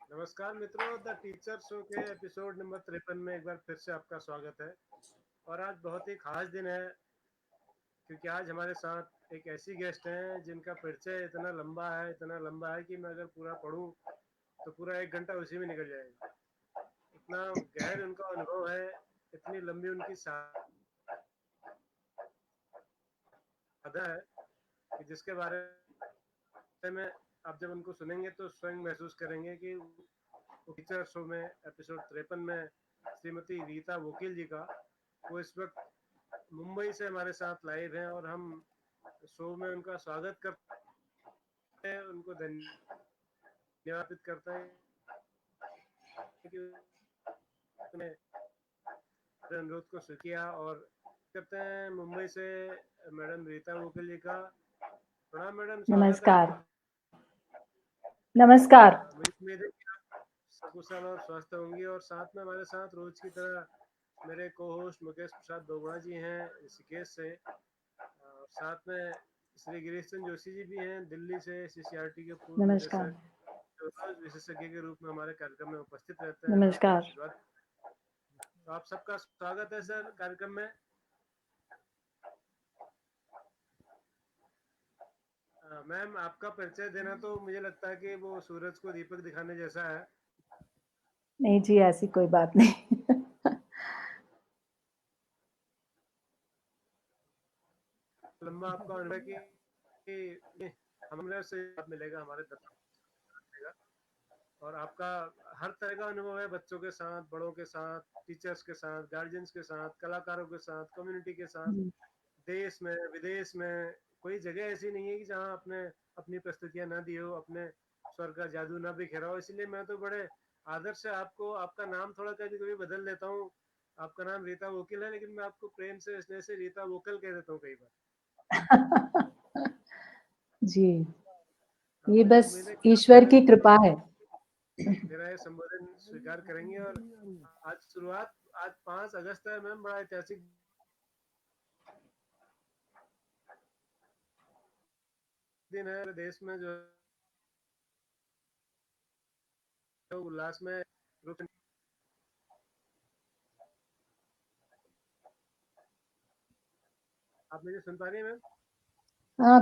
नमस्कार मित्रों, the teacher show के एपिसोड नंबर 53 में एक बार फिर से आपका स्वागत है। और आज बहुत ही खास दिन है क्योंकि आज हमारे साथ एक ऐसी गेस्ट हैं जिनका परिचय इतना लंबा है कि मैं अगर पूरा पढूं तो पूरा 1 घंटा उसी में निकल जाएगा। इतना गहर उनका अनुभव है, इतनी लंबी उनकी साधना है कि जिसके बारे में आप जब उनको सुनेंगे तो स्वयं महसूस करेंगे कि टीचर शो में एपिसोड 53 में श्रीमती रीता वकील जी का, वो इस वक्त मुंबई से हमारे साथ लाइव हैं और हम शो में उनका स्वागत करते हैं, उनको धन्यवाद करते हैं कि उन्होंने अनुरोध को स्वीकार और करते हैं। मुंबई से मैडम रीता वकील जी का प्रणाम। मैडम, स्वागत है नमस्कार। आपका। नमस्कार। मुझे उम्मीद है कि आप सकुशल और स्वस्थ होंगी। और साथ में हमारे साथ रोज की तरह मेरे को होस्ट मुकेश प्रसाद दोगुड़ा जी हैं ऋषिकेश से, और साथ में श्री गिरीश चंद्र जोशी जी भी हैं दिल्ली से, सीसीआरटी के पूर्व नमस्कार। निदेशक, जो रोज विशेषज्ञ के रूप में हमारे कार्यक्रम में उपस्थित रहते हैं, हमें अपना नमस्कार। आशीर्वाद। तो आप सबका स्वागत है सर कार्यक्रम में। मैम, आपका परिचय देना तो मुझे लगता है कि वो सूरज को दीपक दिखाने जैसा है। नहीं जी, ऐसी कोई बात नहीं। लंबा आपका अनुभव है कि हमने से मिलेगा हमारे दर्शकों। और आपका हर तरह का अनुभव है, बच्चों के साथ, बड़ों के साथ, टीचर्स के साथ, गार्जियंस के साथ, कलाकारों के साथ, कम्युनिटी के साथ, देश में विदेश में कोई जगह ऐसी नहीं है कि जहाँ आपने अपनी प्रस्तुतियां ना दी हो, अपने स्वर का जादू ना बिखेरा हो। इसलिए मैं तो बड़े आदर से आपको, आपका नाम थोड़ा कभी कभी बदल देता हूँ। आपका नाम रीता वकील है, लेकिन मैं आपको प्रेम से स्नेह से रीता वोकल कह देता हूँ कई बार। जी, ये मुझे बस उम्मीद है कि ईश्वर की कृपा है। मेरा ये संबोधन स्वीकार करेंगे। और आज 5 अगस्त है मैम, बड़ा ऐतिहासिक दिन है। देश में जो उल्लास में रूप, आप मुझे सुन पा रही हैं मैम? हाँ,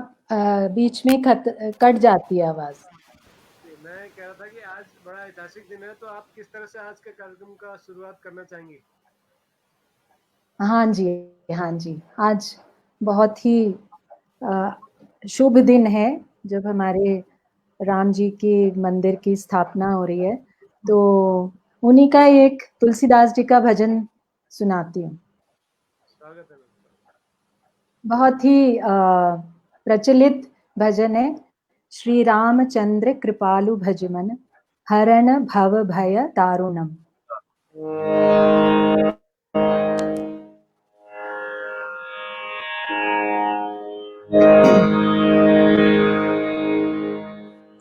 बीच में कट जाती है आवाज। मैं कह रहा था कि आज बड़ा ऐतिहासिक दिन है, तो आप किस तरह से आज के कार्यक्रम का शुरुआत करना चाहेंगी? हाँ जी, हाँ जी। आज बहुत ही शुभ दिन है जब हमारे राम जी के मंदिर की स्थापना हो रही है। तो उन्हीं का एक तुलसीदास जी का भजन सुनाती हूँ। स्वागत है मैम। बहुत ही प्रचलित भजन है। श्री रामचंद्र कृपालु भजमन, हरण भव भय दारुणम।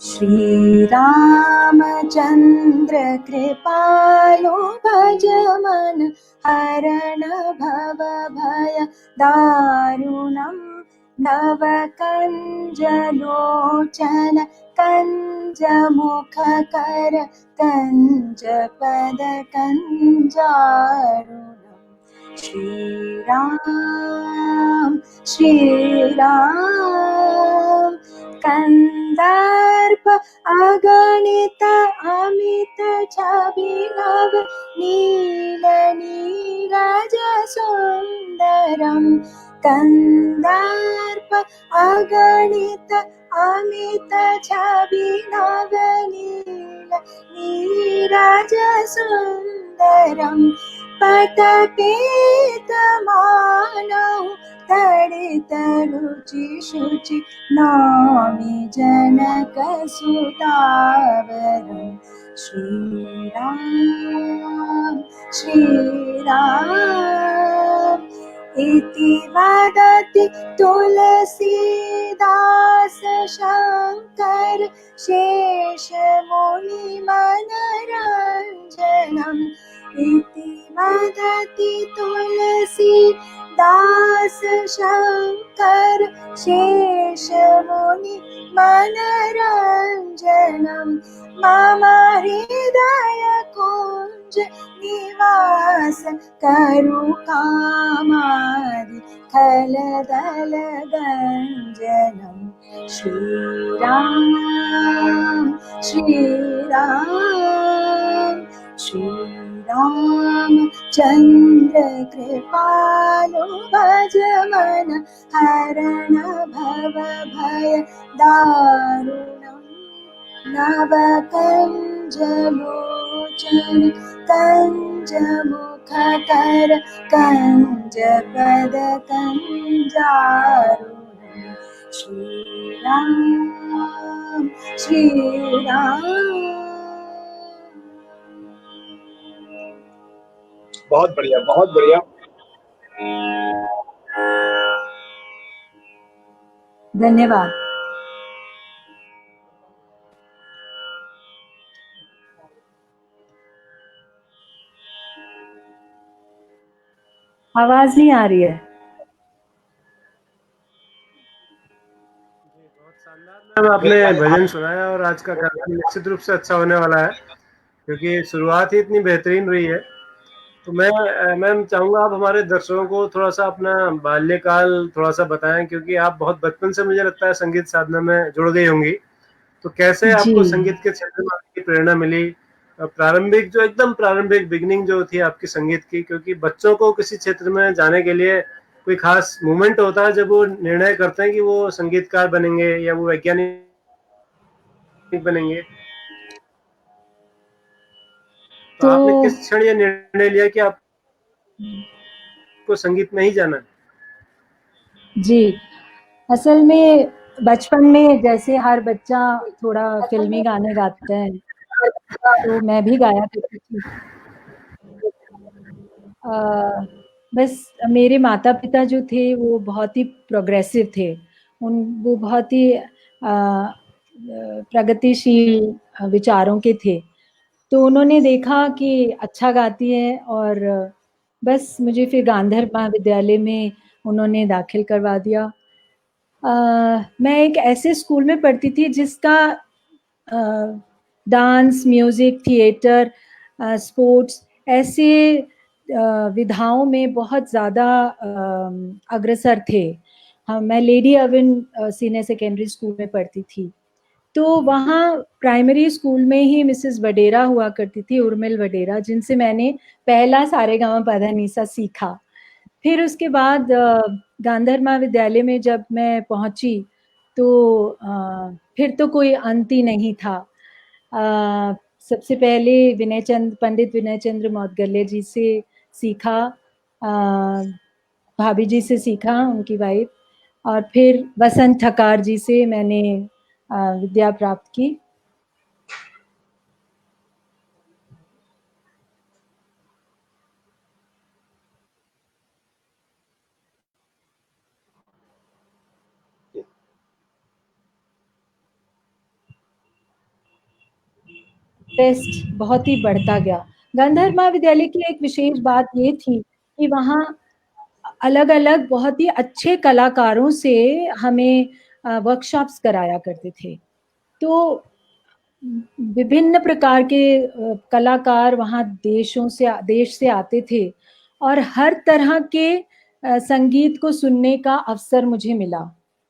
श्री रामचंद्र कृपालु भजमन, हरण भव भय दारुणम। नव कंज लोचन कंज मुख कर, कंज पद कंजारुणम। श्री राम कंदर्प अगणित अमित छविनव, नील नीरज सुंदरम। कंदर्प अगणित अमित छविनव, नील नीरज सुंदरम। पटपीत मानव तड़ित रुचि शुचि, नौमि जनक सुतावरम। श्री राम इति वदति तुलसीदास शंकर, शेष मुनि मनरंजनम। इति वदति तुलसीदास शंकर, शेष मुनि मनरञ्जनं मम हृदयकुञ्ज निवास करुकामादि खलदलगञ्जनं श्रीराम श्रीराम श्रीराम चन्द्र कृपालु भज मन हरण भव भय दारुणं नव कंजलोचन कंज मुखकर कंज पद कंजारुणं श्रीराम श्रीराम। बहुत बढ़िया, बहुत बढ़िया। धन्यवाद। आवाज नहीं आ रही है। बहुत शानदार मैम आपने भजन सुनाया और आज का कार्यक्रम निश्चित रूप से अच्छा होने वाला है क्योंकि शुरुआत ही इतनी बेहतरीन रही है। तो मैम चाहूंगा आप हमारे दर्शकों को थोड़ा सा अपना बाल्यकाल थोड़ा सा बताएं क्योंकि आप बहुत बचपन से मुझे लगता है संगीत साधना में जुड़ गई होंगी। तो कैसे आपको जी संगीत के क्षेत्र में आपकी प्रेरणा मिली? प्रारंभिक जो एकदम प्रारंभिक बिगनिंग जो थी आपकी संगीत की, क्योंकि बच्चों को किसी क्षेत्र में जाने के लिए कोई खास मोमेंट होता है जब वो निर्णय करते हैं कि वो संगीतकार बनेंगे या वो वैज्ञानिक बनेंगे। तो आपने तो किस क्षण ये निर्णय लिया कि आपको संगीत में ही जाना है? जी असल में बचपन में जैसे हर बच्चा थोड़ा फिल्मी गाने गाता है तो मैं भी गाया करती थी। बस मेरे माता पिता जो थे वो बहुत ही प्रोग्रेसिव थे। वो बहुत ही प्रगतिशील विचारों के थे। तो उन्होंने देखा कि अच्छा गाती है और बस मुझे फिर गांधर महाविद्यालय में उन्होंने दाखिल करवा दिया। मैं एक ऐसे स्कूल में पढ़ती थी जिसका डांस, म्यूज़िक, थिएटर, स्पोर्ट्स ऐसे विधाओं में बहुत ज़्यादा अग्रसर थे। मैं lady Irwin senior secondary school में पढ़ती थी। तो वहाँ प्राइमरी स्कूल में ही मिसेस वडेरा हुआ करती थी, उर्मिल वडेरा, जिनसे मैंने पहला सारेगामापधनिसा सीखा। फिर उसके बाद गांधर महाविद्यालय में जब मैं पहुंची तो फिर तो कोई अंत ही नहीं था। सबसे पहले पंडित विनय चंद्र मौदगल्य जी से सीखा, भाभी जी से सीखा, उनकी वाइफ, और फिर वसंत ठकार जी से मैंने विद्या प्राप्त की। इंटरेस्ट बहुत ही बढ़ता गया। गांधर महाविद्यालय की एक विशेष बात ये थी कि वहाँ अलग-अलग बहुत ही अच्छे कलाकारों से हमें वर्कशॉप्स कराया करते थे। तो विभिन्न प्रकार के कलाकार वहाँ देश से आते थे और हर तरह के संगीत को सुनने का अवसर मुझे मिला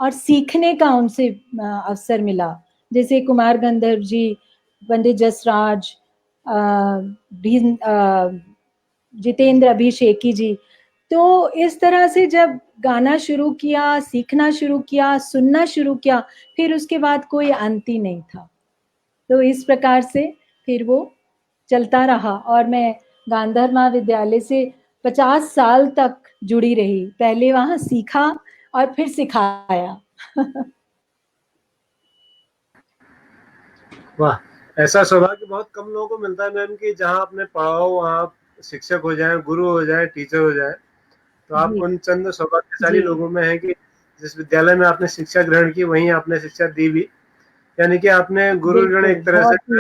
और सीखने का उनसे अवसर मिला। जैसे कुमार गंधर्व जी, पंडित जसराज, जितेंद्र अभिषेकी जी। तो इस तरह से जब गाना शुरू किया, सीखना शुरू किया, सुनना शुरू किया, फिर उसके बाद कोई अंत ही नहीं था। तो इस प्रकार से फिर वो चलता रहा और मैं गांधर महाविद्यालय से 50 साल तक जुड़ी रही। पहले वहाँ सीखा और फिर सिखाया। वाह, ऐसा सौभाग्य बहुत कम लोगों को मिलता है मैम कि जहाँ आपने पढ़ा हो वहाँ आप शिक्षक हो जाएं, गुरु हो जाएं, टीचर हो जाएं। तो आप जी उन चंद सौभाग्यशाली जी लोगों में हैं कि जिस विद्यालय में आपने शिक्षा ग्रहण की वहीं आपने शिक्षा दी भी, यानी कि आपने गुरु ऋण बिल्कुल, एक तरह से बहुत ही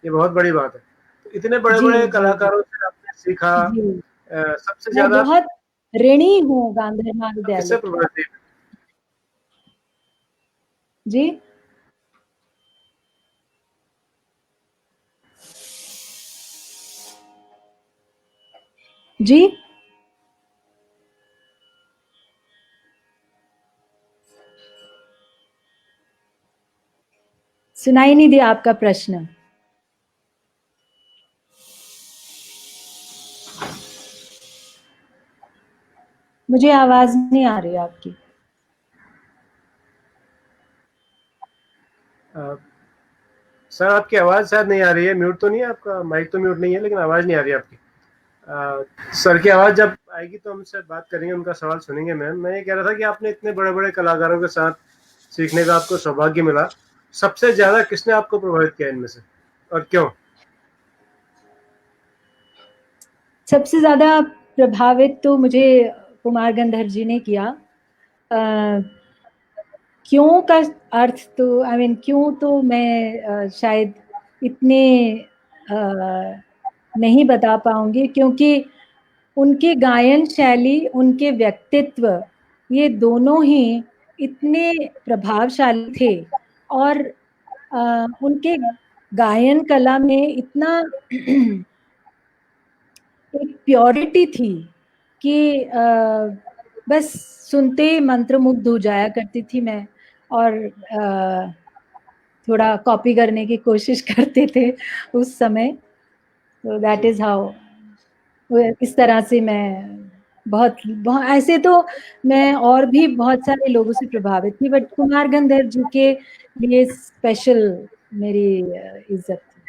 ये बहुत बड़ी बात है। तो इतने बड़े जी बड़े जी जी कलाकारों से आपने सीखा। जी सबसे मैं ज्यादा बहुत ऋणी हूँ गांधर किससे महाविद्यालय की। प्रभावित हुई? जी जी सुनाई नहीं दिया आपका प्रश्न। मुझे आवाज नहीं आ रही आपकी। सर आपकी आवाज़ शायद नहीं आ रही है, म्यूट तो नहीं है आपका, माइक तो म्यूट नहीं है लेकिन आवाज़ नहीं आ रही है आपकी। सर की आवाज़ जब आएगी तो हम शायद बात करेंगे, उनका सवाल सुनेंगे। मैम मैं ये कह रहा था कि आपने इतने बड़े बड़े कलाकारों के साथ सीखने का आपको सौभाग्य मिला, सबसे ज़्यादा किसने आपको प्रभावित किया इनमें से और क्यों? सबसे ज़्यादा प्रभावित तो मुझे कुमार गंधर्व जी ने किया। क्यों का अर्थ तो आई मीन क्यों तो मैं शायद इतने नहीं बता पाऊंगी, क्योंकि उनके गायन शैली, उनके व्यक्तित्व, ये दोनों ही इतने प्रभावशाली थे और उनके गायन कला में इतना एक प्योरिटी थी कि बस सुनते ही मंत्रमुग्ध हो जाया करती थी मैं, और थोड़ा कॉपी करने की कोशिश करते थे उस समय। तो दैट इज हाउ, इस तरह से मैं बहुत बहुत ऐसे तो मैं और भी बहुत सारे लोगों से प्रभावित थी, बट कुमार गंधर्व जी के लिए स्पेशल मेरी इज्जत थी।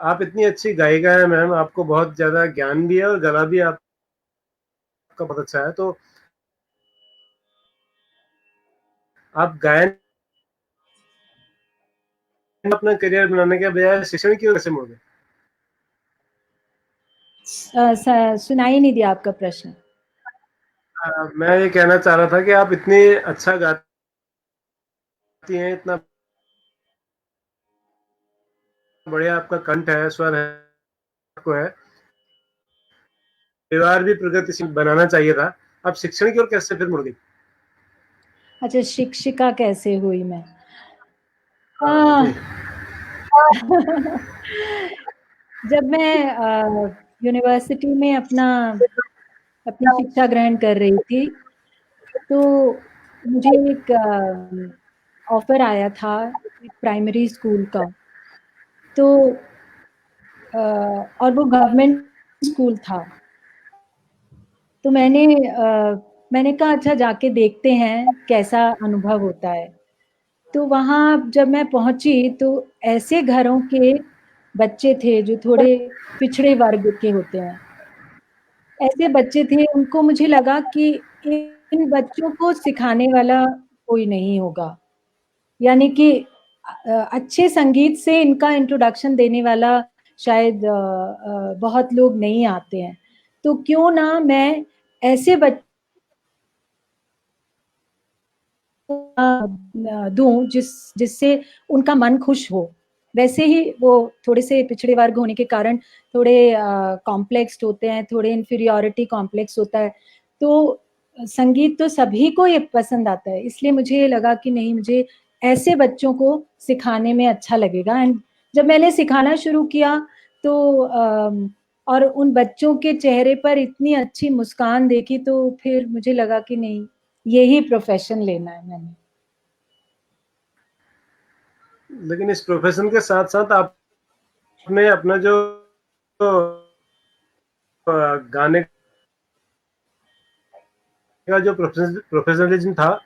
आप इतनी अच्छी गायिका है मैम, आपको बहुत ज़्यादा ज्ञान भी है और गला भी आपका बहुत अच्छा है, तो आप गायन अपना करियर बनाने के बजाय शिक्षण की ओर कैसे मुड़ गए? सुनाई नहीं दिया आपका प्रश्न। मैं ये कहना चाह रहा था कि आप इतनी अच्छा गाती हैं, इतना बढ़िया आपका कंठ है, स्वर है, आपको है, परिवार भी प्रगतिशील बनाना चाहिए था, आप शिक्षण की ओर कैसे फिर मुड़ गई? अच्छा, शिक्षिका कैसे हुई मैं? जी। जब मैं यूनिवर्सिटी में अपनी शिक्षा ग्रहण कर रही थी, तो मुझे एक ऑफर आया था एक प्राइमरी स्कूल का, तो और वो गवर्नमेंट स्कूल था। तो मैंने कहा अच्छा जाके देखते हैं कैसा अनुभव होता है। तो वहाँ जब मैं पहुंची तो ऐसे घरों के बच्चे थे जो थोड़े पिछड़े वर्ग के होते हैं, ऐसे बच्चे थे, उनको मुझे लगा कि इन बच्चों को सिखाने वाला कोई नहीं होगा, यानी कि अच्छे संगीत से इनका इंट्रोडक्शन देने वाला शायद बहुत लोग नहीं आते हैं, तो क्यों ना मैं ऐसे बच्चों दूं जिससे उनका मन खुश हो। वैसे ही वो थोड़े से पिछड़े वर्ग होने के कारण थोड़े कॉम्प्लेक्स होते हैं, थोड़े इन्फीरियोरिटी कॉम्प्लेक्स होता है, तो संगीत तो सभी को ये पसंद आता है, इसलिए मुझे ये लगा कि नहीं, मुझे ऐसे बच्चों को सिखाने में अच्छा लगेगा। एंड जब मैंने सिखाना शुरू किया तो और उन बच्चों के चेहरे पर इतनी अच्छी मुस्कान देखी, तो फिर मुझे लगा कि नहीं, यही प्रोफेशन लेना है मैंने। लेकिन इस प्रोफेशन के साथ साथ आपने अपना जो गाने का जो प्रोफेशनलिज्म था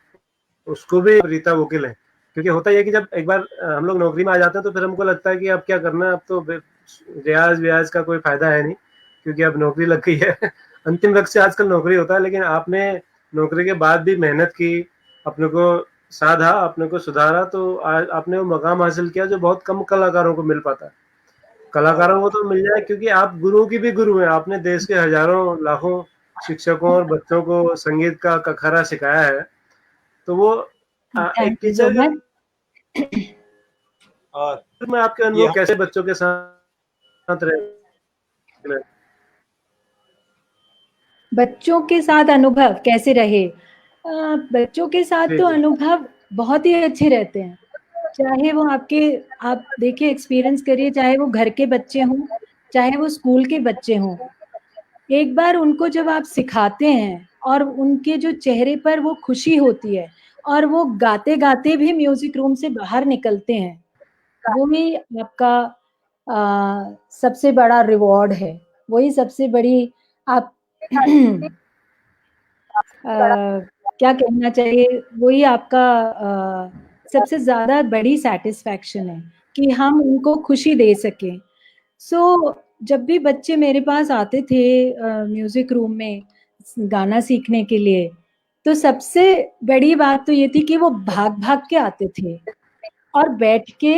उसको भी रीता वकील है, क्योंकि होता ही है कि जब एक बार हम लोग नौकरी में आ जाते हैं तो फिर हमको लगता है कि अब क्या करना है, अब तो रियाज व्याज का कोई फायदा है नहीं, क्योंकि अब नौकरी लग गई है। अंतिम लक्ष्य आजकल नौकरी होता है, लेकिन आपने नौकरी के बाद भी मेहनत की, अपने को साधा, अपने को सुधारा, तो आज आपने वो मकाम हासिल किया जो बहुत कम कलाकारों को मिल पाता है। कलाकारों को तो मिल जाए क्योंकि आप गुरुओं की भी गुरु हैं, आपने देश के हजारों लाखों शिक्षकों और बच्चों को संगीत का कखरा सिखाया है, तो वो एक thank you so teacher much. और में आपके ये अनुभव कैसे बच्चों के साथ रहे? बच्चों के साथ अनुभव कैसे रहे? बच्चों के साथ जी तो जी। अनुभव बहुत ही अच्छे रहते हैं। चाहे वो आपके, आप देखिए एक्सपीरियंस करिए, चाहे वो घर के बच्चे हों, चाहे वो स्कूल के बच्चे हों, एक बार उनको जब आप सिखाते हैं और उनके जो चेहरे पर वो खुशी होती है और वो गाते-गाते भी म्यूज़िक रूम से बाहर निकलते हैं, वो ही आपका सबसे बड़ा रिवॉर्ड है। वही सबसे बड़ी आप क्या कहना चाहिए, वही आपका सबसे ज़्यादा बड़ी सैटिस्फैक्शन है कि हम उनको खुशी दे सकें। सो जब भी बच्चे मेरे पास आते थे म्यूज़िक रूम में गाना सीखने के लिए, तो सबसे बड़ी बात तो ये थी कि वो भाग-भाग के आते थे और बैठ के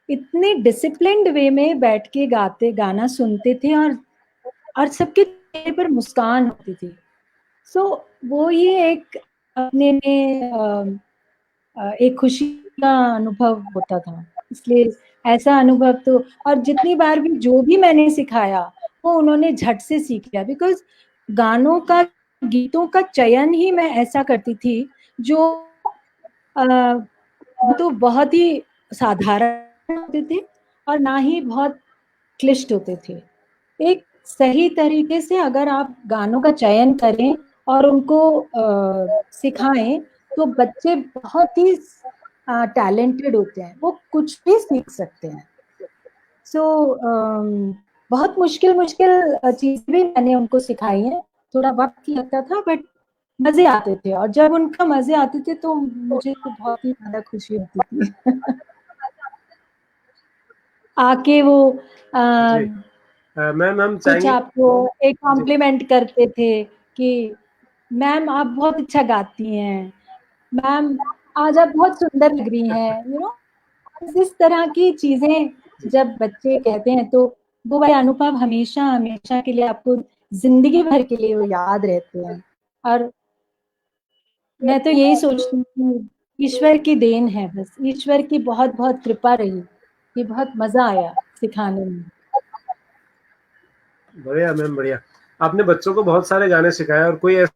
इतने डिसिप्लिन्ड वे में बैठ के गाना सुनते थे और सबके चेहरे पर मुस्कान होती थी। सो वो ही एक अपने में एक खुशी का अनुभव होता था। इसलिए ऐसा अनुभव तो, और जितनी बार भी जो भी मैंने सिखाया, वो उन्होंने झट से सीख लिया, बिकॉज़ गानों का, गीतों का चयन ही मैं ऐसा करती थी जो तो बहुत ही साधारण होते थे और ना ही बहुत क्लिष्ट होते थे। एक सही तरीके से अगर आप गानों का चयन करें और उनको सिखाएँ, तो बच्चे बहुत ही टैलेंटेड होते हैं, वो कुछ भी सीख सकते हैं। सो बहुत मुश्किल-मुश्किल चीज़ें भी मैंने उनको सिखाई हैं, थोड़ा वक़्त लगता था बट मज़े आते थे, और जब उनका मज़े आते थे तो मुझे तो बहुत ही ज़्यादा खुशी होती थी। आके वो जी। मैम हम कुछ चाहेंगे आपको एक जी, कॉम्प्लीमेंट करते थे कि मैम आप बहुत अच्छा गाती हैं, मैम आज आप बहुत सुंदर लग रही हैं, यू नो, इस तरह की चीज़ें जब बच्चे कहते हैं तो वो वाले अनुभव हमेशा-हमेशा के लिए आपको ज़िंदगी भर के लिए वो याद रहते हैं। और मैं तो यही सोचती हूँ, ईश्वर की देन है बस, ईश्वर की बहुत-बहुत कृपा रही, कि बहुत मज़ा आया सिखाने में। बढ़िया मैम, बढ़िया। आपने बच्चों को बहुत सारे गाने सिखाए, और कोई ऐसा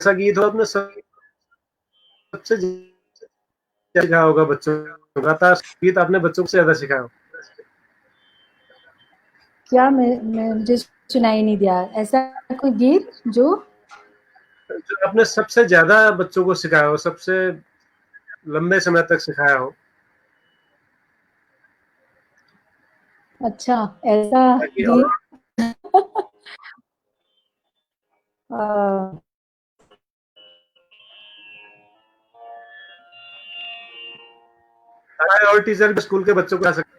गीत हो आपने सबसे सिखाया होगा बच्चों को, लगातार गीत आपने बच्चों से ज़्यादा सिखाया हो? क्या मैं मुझे सुनाई नहीं दिया, ऐसा कोई गीत जो जो आपने सबसे ज़्यादा बच्चों को सिखाया हो, सबसे लंबे समय तक सिखाया हो? अच्छा, ऐसा ताकि और गीत अ, और टीचर भी स्कूल के बच्चों को आ सकते।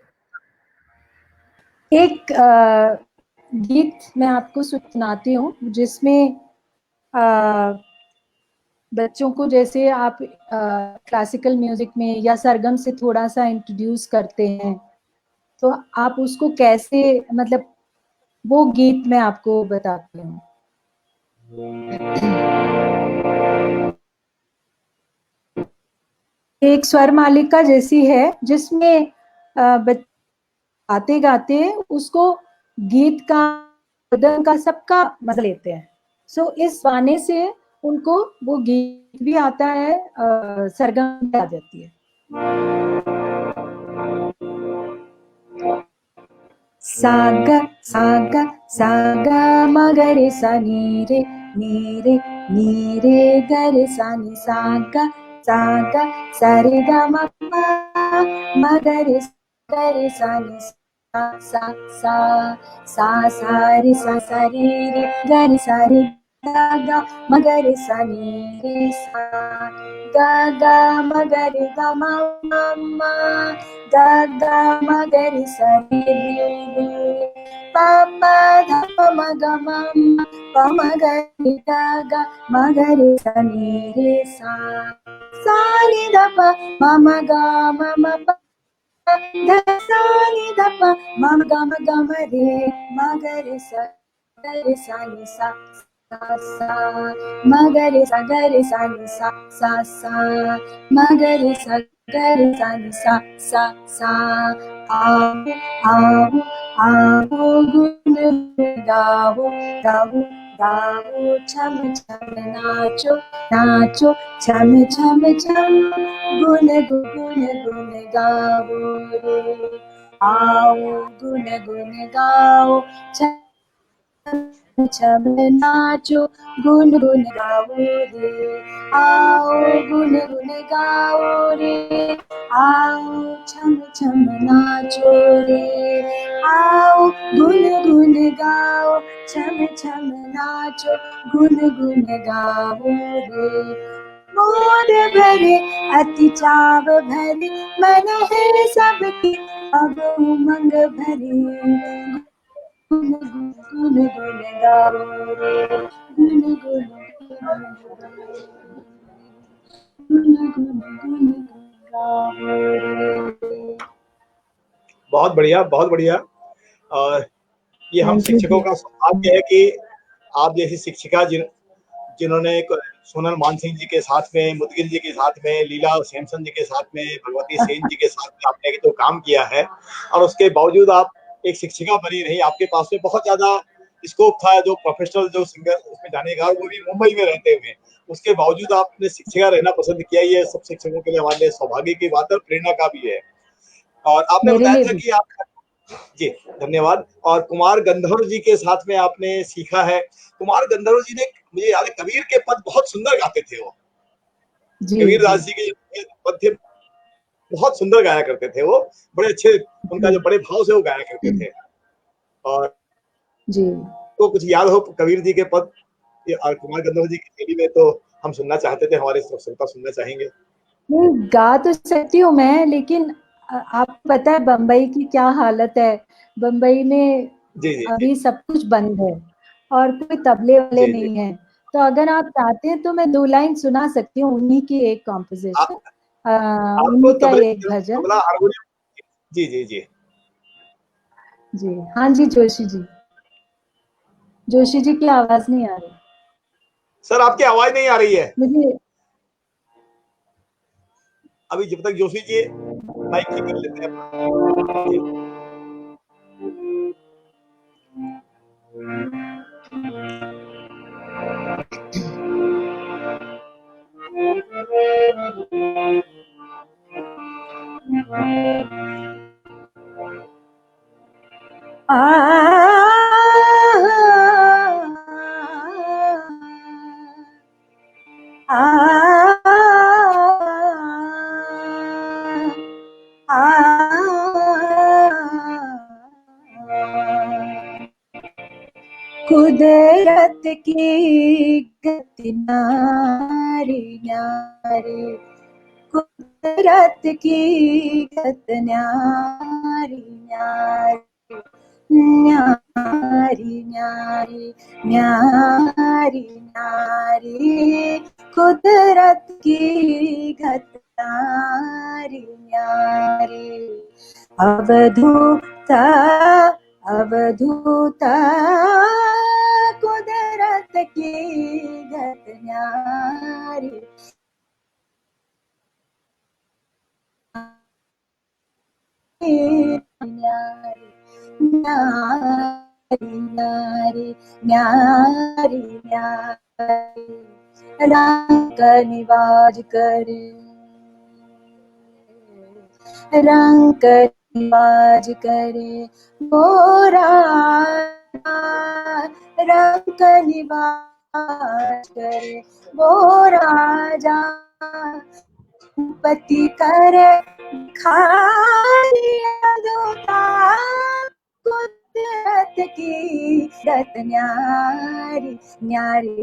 एक गीत मैं आपको सुनाती हूँ जिसमें बच्चों को जैसे आप क्लासिकल म्यूजिक में या सरगम से थोड़ा सा इंट्रोड्यूस करते हैं, तो आप उसको कैसे, मतलब वो गीत मैं आपको बताती हूँ। एक स्वर मालिका जैसी है जिसमें गाते गाते उसको गीत का, रिदम का, सबका मजा लेते हैं। सो इस गाने से उनको वो गीत भी आता है, सरगम भी आ जाती है। सागा सागा सागा मगरे सा नीरे नीरे नीरे गरे सा नि सागा सागा सरे गा मा मगरे गरे सा नि सा सा सा सा सा रे सा सा रे रे गरे सा रे गा गा मगरे सा नी रे सा गा गा मगरे गा मा मा मा गा गा मगरे सा रे रे रे pa pa dha pa ma ga ma ma pa ma ga re ga ga ma ga re sa ni re sa ni dha pa ma ga ma pa dha sa ni dha pa ma ga ma re re sa ni sa sa ma ga re sa ni sa sa ma ga re sa ni sa sa आओ आओ आओ गुन गाओ गाओ गाओ छम छम नाचो नाचो छम छम छम गुन गुन गुन गाओ रे आओ गुन गुन गाओ छम छम नाचो गुन गुन गाओ रे आओ गुन गुन गाओ रे आओ छम छम नाचो रे आओ गुन गुन गाओ छम छम नाचो गुन गुन गाओ रे मोद भरे अति चाव भरे मन है सबकी अब उमंग भरे गुन गुन गुन गाओ रे गुन गुन गुन गुन गाओ रे। बहुत बढ़िया, बहुत बढ़िया। और ये हम थैंक यू शिक्षकों जी। का सौभाग्य है कि आप जैसी शिक्षिका जिन्होंने सोनल मानसिंह जी के साथ में, मुदगिल जी के साथ में, लीला सैमसन जी के साथ में, भगवती सेन जी के साथ में आपने तो काम किया है, और उसके बावजूद आप एक शिक्षिका बनी रही। आपके पास में बहुत ज्यादा स्कोप था, जो प्रोफेशनल जो सिंगर उसमें जाने का, वो भी मुंबई में रहते हुए, उसके बावजूद आपने शिक्षिका रहना पसंद किया। ये सब शिक्षकों के लिए हमारे लिए सौभाग्य की बात है और प्रेरणा का भी है। और आपने मेरे बताया लिए था भी। कि आप जी धन्यवाद। और कुमार गंधर्व जी के साथ में आपने सीखा है। कुमार गंधर्व जी ने, मुझे याद है, कबीर के पद बहुत सुंदर गाते थे वो। जी कबीर जी दास जी के पद थे, बहुत सुंदर गाया करते थे वो, बड़े अच्छे, उनका जी जो बड़े भाव से वो गाया करते थे। और जी तो कुछ याद हो कबीर जी के पद और कुमार गंधर्व जी की शैली में, तो हम सुनना चाहते थे, हमारे श्रोता सुनना चाहेंगे। नहीं गा तो सकती हूँ मैं, लेकिन आपको पता है बम्बई की क्या हालत है। बम्बई में जी जी जी अभी सब कुछ बंद है और कोई तबले वाले जी जी। नहीं है। तो अगर आप चाहते हैं तो मैं 2 लाइन सुना सकती हूँ, उन्हीं की एक कॉम्पोजिशन, आप, आपको उन्हीं का तबले, एक भजन। तबला, हारमोनियम। जी जी जी। जी हाँ जी, जोशी जी। जोशी जी की आवाज नहीं आ रही सर आपकी आवाज नहीं आ रही है मुझे। अभी। जब तक जोशी जी माइक ठीक कर लेते हैं अपना। जी। कुदरत की गति न्यारी न्यारी, कुदरत की गति न्यारी न्यारी, न्यारी न्यारी न्यारी न्यारी, कुदरत की गति न्यारी न्यारी। अवधूता अवधूता कुदरत की गति न्यारी, न्यारी न्यारी न्यारी न्यारी न्यारी, रंग निवाज करे, रंग निवाज करे मोरा, रंग निवाज करे वो राजा, पति कर खारिया दोता, कुदरत की गत न्यारी न्यारी,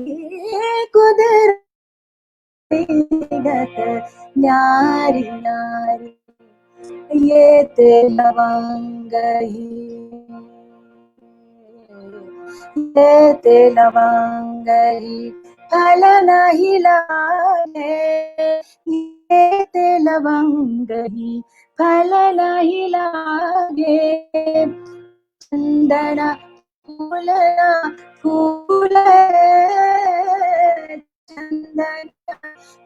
कुदरत की गत न्यारी न्यारी। ये ते लवंग ही, ये ते लवंग ही फल नहीं लागे, ये ते लवंग ही फल नहीं लागे, चंदना फूलना फूल, चंदना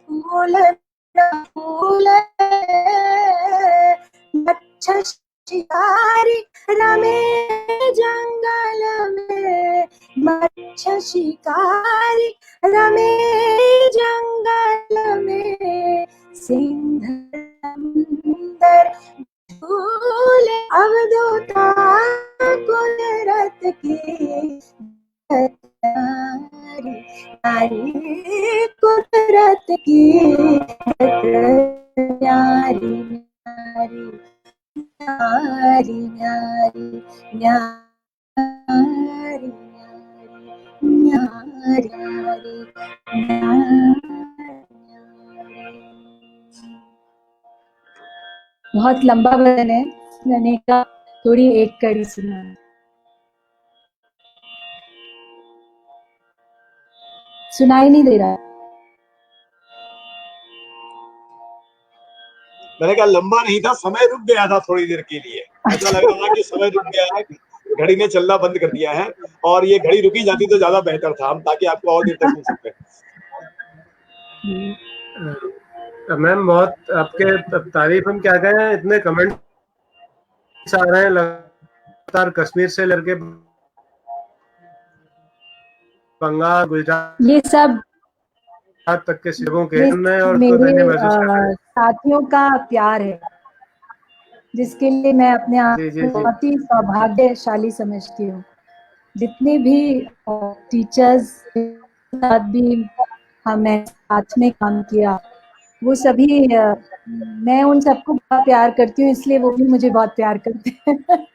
फूलना फूल, मच्छर शिकारी रमे जंगल में, मच्छ शिकारी रमे जंगल में, सिंह समुंदर झूले, अवधूता कुदरत की नारी, नारी कुदरत की न्यारी, न्यारी न्यारी, न्यारी न्यारी, न्यारी न्यारी न्यारी। बहुत लंबा भजन है, मैंने कहा थोड़ी एक कड़ी सुना। सुनाई नहीं दे रहा। मैंने कहा लंबा नहीं था, समय रुक गया था थोड़ी देर के लिए, ऐसा लग रहा था कि समय रुक गया है, घड़ी ने चलना बंद कर दिया है, और ये घड़ी रुकी जाती तो ज्यादा बेहतर था, हम ताकि आपको और देर तक सुन सकते। मैम बहुत आपके तारीफ हम क्या कहें, इतने कमेंट आ रहे हैं लगातार, कश्मीर से लेकर बंगाल, गुजरात, ये सब तक के लोगों के और मेरे साथियों का प्यार है, जिसके लिए मैं अपने आप को बहुत ही सौभाग्यशाली समझती हूँ। जितने भी टीचर्स साथ भी हमने साथ में काम किया, वो सभी मैं उन सबको बहुत प्यार करती हूँ, इसलिए वो भी मुझे बहुत प्यार करते हैं।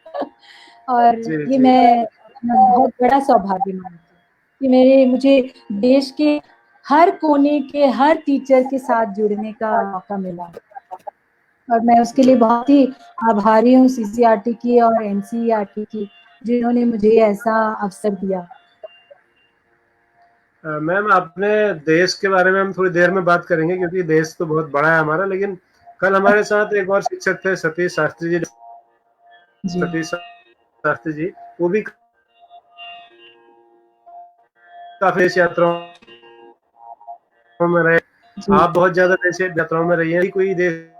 और ये मैं बहुत बड़ा सौभाग्य मानती हूँ कि मुझे देश के हर कोने के हर टीचर के साथ जुड़ने का मौका मिला, और मैं उसके लिए बहुत ही आभारी हूँ CCERT की और NCERT की, जिन्होंने मुझे ऐसा अवसर दिया। मैम आपने देश के बारे में हम थोड़ी देर में बात करेंगे, क्योंकि देश तो बहुत बड़ा है हमारा, लेकिन कल हमारे साथ एक और शिक्षक थे, सतीश शास्त्री जी। सतीश शास्त्री जी वो भी काफी देश यात्राओं में रहे। आप बहुत ज्यादा देश यात्राओं में रही हैं, कोई देश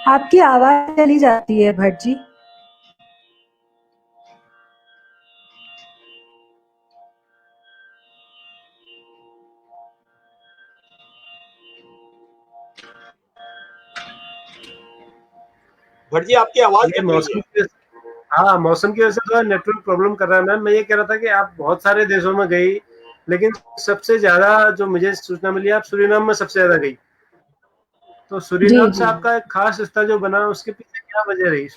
आपकी आवाज चली जाती है भट्ट जी। भट्ट जी आपकी आवाज कट रही है। हाँ, मौसम की वजह से थोड़ा नेटवर्क प्रॉब्लम कर रहा है। मैम मैं ये कह रहा था कि आप बहुत सारे देशों में गई, लेकिन सबसे ज्यादा जो मुझे सूचना मिली, आप सूरीनाम में सबसे ज्यादा गई। तो सूरीनाम से आपका एक खास रिश्ता जो बना, उसके पीछे क्या वजह रही?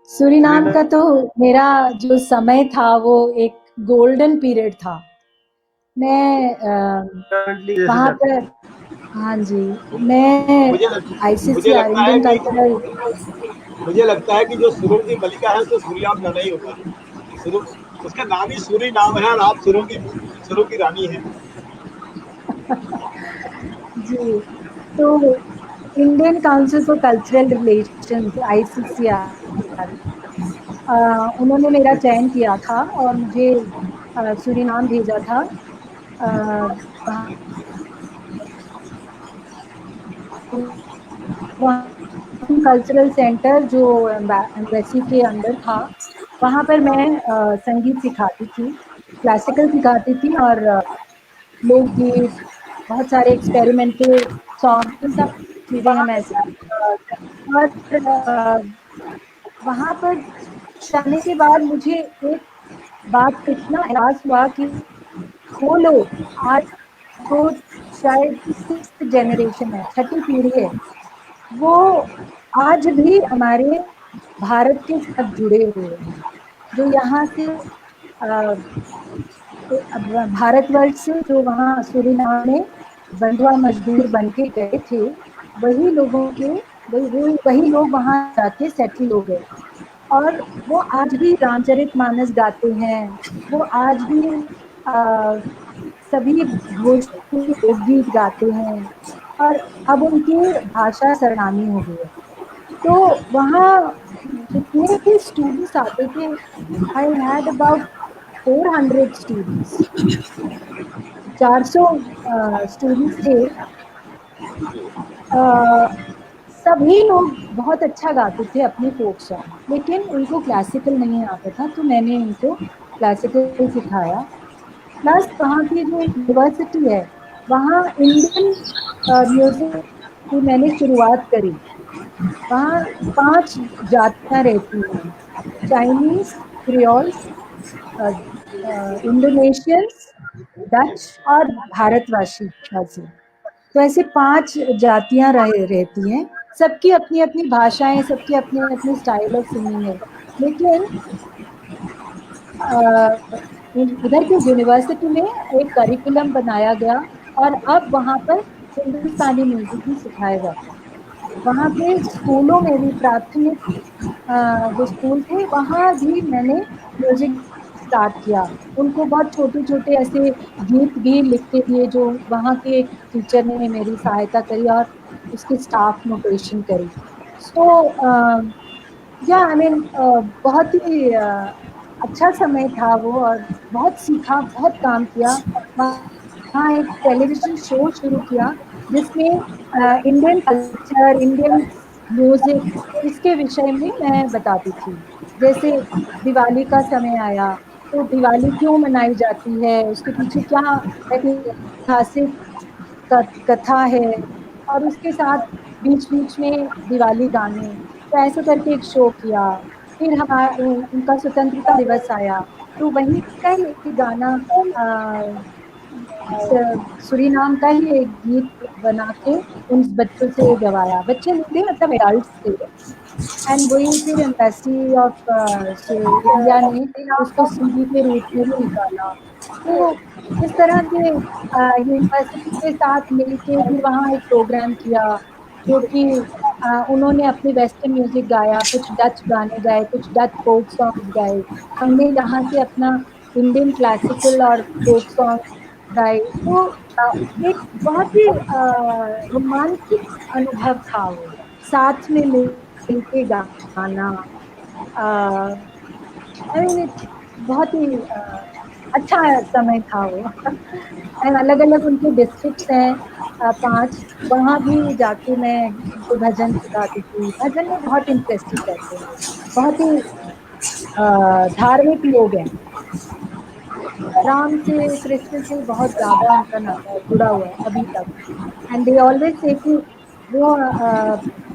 सूरीनाम का तो मेरा जो समय था वो एक गोल्डन पीरियड था। मैं वहाँ पर, हाँ जी, मैं ICCR इंडियन कल्चरल, मुझे लगता है कि जो सुरुंग की मलिका है तो सूरीनाम जाना ही होगा। उसका नाम ही सूरीनाम है और आप सुरुंग की रानी हैं। जी, तो Indian council for cultural relations ICCR, उन्होंने मेरा चयन किया था और मुझे सूरीनाम भेजा था। कल्चरल सेंटर जो एम्बेसी के अंदर था, वहाँ पर मैं संगीत सिखाती थी, क्लासिकल सिखाती थी, और लोकगीत, बहुत सारे एक्सपेरिमेंटल सॉन्ग, सब चीज़ें हम ऐसे। और वहाँ पर जाने के बाद मुझे एक बात इतना एहसास हुआ कि वो लोग आज तो शायद 6th जनरेशन है, 6ठी पीढ़ी है, वो आज भी हमारे भारत के साथ जुड़े हुए हैं। जो यहाँ से भारतवर्ष से जो वहाँ सूरीनाम में बंधुआ मजदूर बन के गए थे, वही लोग वहाँ जाके सेटल हो गए, और वो आज भी रामचरितमानस गाते हैं, वो आज भी सभी भोजपुरी लोकगीत गाते हैं, और अब उनकी भाषा सरनामी हो गई है। तो वहाँ जितने भी स्टूडेंट्स आते थे, I had about 400 students, 400 students थे। सभी लोग बहुत अच्छा गाते थे अपने फोक सॉन्ग, लेकिन उनको क्लासिकल नहीं आता था, तो मैंने उनको क्लासिकल सिखाया। प्लस वहाँ की जो यूनिवर्सिटी है, वहाँ इंडियन म्यूजिक की मैंने शुरुआत करी। वहाँ 5 जातियाँ रहती हैं, चाइनीज, क्रियोल्स, इंडोनेशियंस, डच और भारतवासी। तो ऐसे 5 जातियां रहती हैं, सबकी अपनी अपनी भाषाएं, सबकी अपनी अपनी स्टाइल ऑफ सिंगिंग है। लेकिन इधर की यूनिवर्सिटी में एक करिकुलम बनाया गया और अब वहाँ पर हिंदुस्तानी म्यूजिक भी सिखाया जाता है। वहाँ पे स्कूलों में भी, प्राथमिक जो स्कूल थे वहाँ भी मैंने म्यूजिक स्टार्ट किया। उनको बहुत छोटे छोटे ऐसे गीत भी लिख के दिए, जो वहाँ के एक टीचर ने मेरी सहायता करी और उसकी स्टाफ नोटेशन करी। सो या आई मीन बहुत ही अच्छा समय था वो, और बहुत सीखा, बहुत काम किया। वहाँ एक टेलीविजन शो शुरू किया जिसमें इंडियन कल्चर, इंडियन म्यूजिक, इसके विषय में मैं बताती थी। जैसे दिवाली का समय आया तो दिवाली क्यों मनाई जाती है, उसके पीछे क्या ऐतिहासिक कथा है, और उसके साथ बीच बीच में दिवाली गाने। तो ऐसे करके एक शो किया। फिर हमारा उनका स्वतंत्रता दिवस आया तो वहीं का ही एक गाना, सूरीनाम का ही एक गीत बना के उन बच्चों से गवाया। बच्चे नहीं थे, मतलब एडल्ट थे। एंड वही फिर एम्बेसी ऑफ इंडिया ने उसको सीडी के रूप में भी निकाला। तो इस तरह से यूनिवर्सिटी के साथ मिलके फिर वहाँ एक प्रोग्राम किया, जो कि उन्होंने अपने वेस्टर्न म्यूजिक गाया, कुछ डच गाने गाए, कुछ डच फोक सॉन्ग्स गाए। हमने यहाँ से अपना इंडियन क्लासिकल और फोक सॉन्ग गाए। तो एक बहुत ही रोमांचक अनुभव था वो, साथ में मिलके गाना। आई मीन बहुत ही अच्छा समय था वो। एंड अलग अलग उनके डिस्ट्रिक्ट्स हैं 5, वहाँ भी जाके मैं उनको भजन सिखाती थी। भजन में बहुत इंटरेस्टेड रहते हैं, बहुत ही धार्मिक लोग हैं। राम से, कृष्ण से बहुत ज्यादा उनका नाता जुड़ा हुआ है अभी तक। एंड दे ऑलवेज से कि वो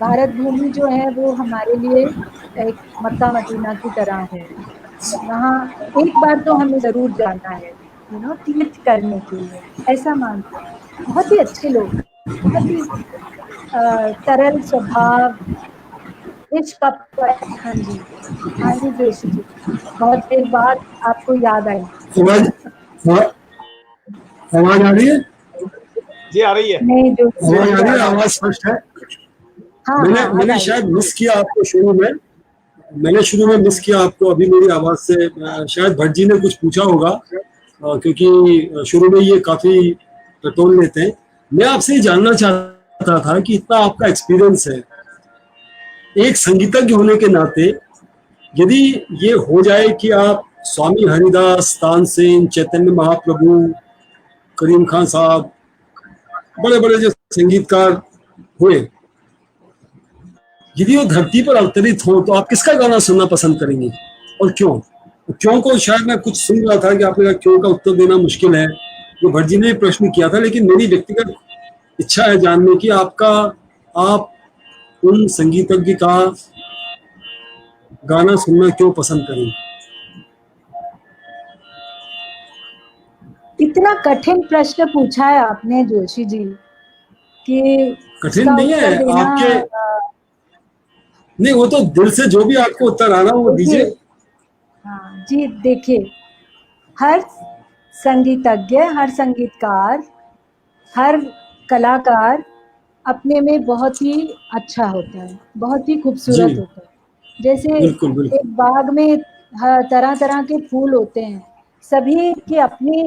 भारत भूमि जो है वो हमारे लिए एक मक्का मदीना की तरह है। वहाँ एक बार तो हमें जरूर जाना है, तीर्थ करने के लिए, ऐसा मानते हैं। बहुत ही अच्छे लोग, बहुत ही सरल स्वभाव, निष्कपट। हाँ जी, हाँ जी जोशी जी, बहुत देर बाद आपको याद आई। आवाज आवाज आ रही है? जी आ रही है। नहीं जो आवाज आ रही है? आवाज स्पष्ट है? हाँ मैंने हाँ मैंने शायद मिस किया आपको शुरू में। मैंने शुरू में मिस किया आपको, अभी मेरी आवाज से शायद भट्ट जी ने कुछ पूछा होगा, क्योंकि शुरू में ये काफी टटोल लेते हैं। मैं आपसे ये जानना चाहता था कि इतना आपका एक्सपीरियंस है, एक संगीतज्ञ होने के नाते, यदि ये हो जाए कि आप स्वामी हरिदास, तानसेन, चैतन्य महाप्रभु, करीम खान साहब, बड़े बड़े जो संगीतकार हुए, यदि वो धरती पर अवतरित हो तो आप किसका गाना सुनना पसंद करेंगे और क्यों? क्यों को शायद मैं कुछ सुन रहा था कि आपने कहा क्यों का उत्तर देना मुश्किल है, जो भट्ट जी ने प्रश्न किया था, लेकिन मेरी व्यक्तिगत इच्छा है जानने की आप उन संगीतज्ञ का गाना सुनना क्यों पसंद करेंगे? इतना कठिन प्रश्न पूछा है आपने जोशी जी कि कठिन इसका नहीं उत्तर है देना आपके, नहीं वो तो दिल से जो भी आपको उत्तर आ रहा हो वो देखिए। दीजिए। हाँ जी, देखिए, हर संगीतज्ञ, हर संगीतकार, हर कलाकार अपने में बहुत ही अच्छा होता है, बहुत ही जी खूबसूरत होता है। जैसे बिल्कुल बिल्कुल। एक बाग में तरह तरह के फूल होते हैं, सभी की अपनी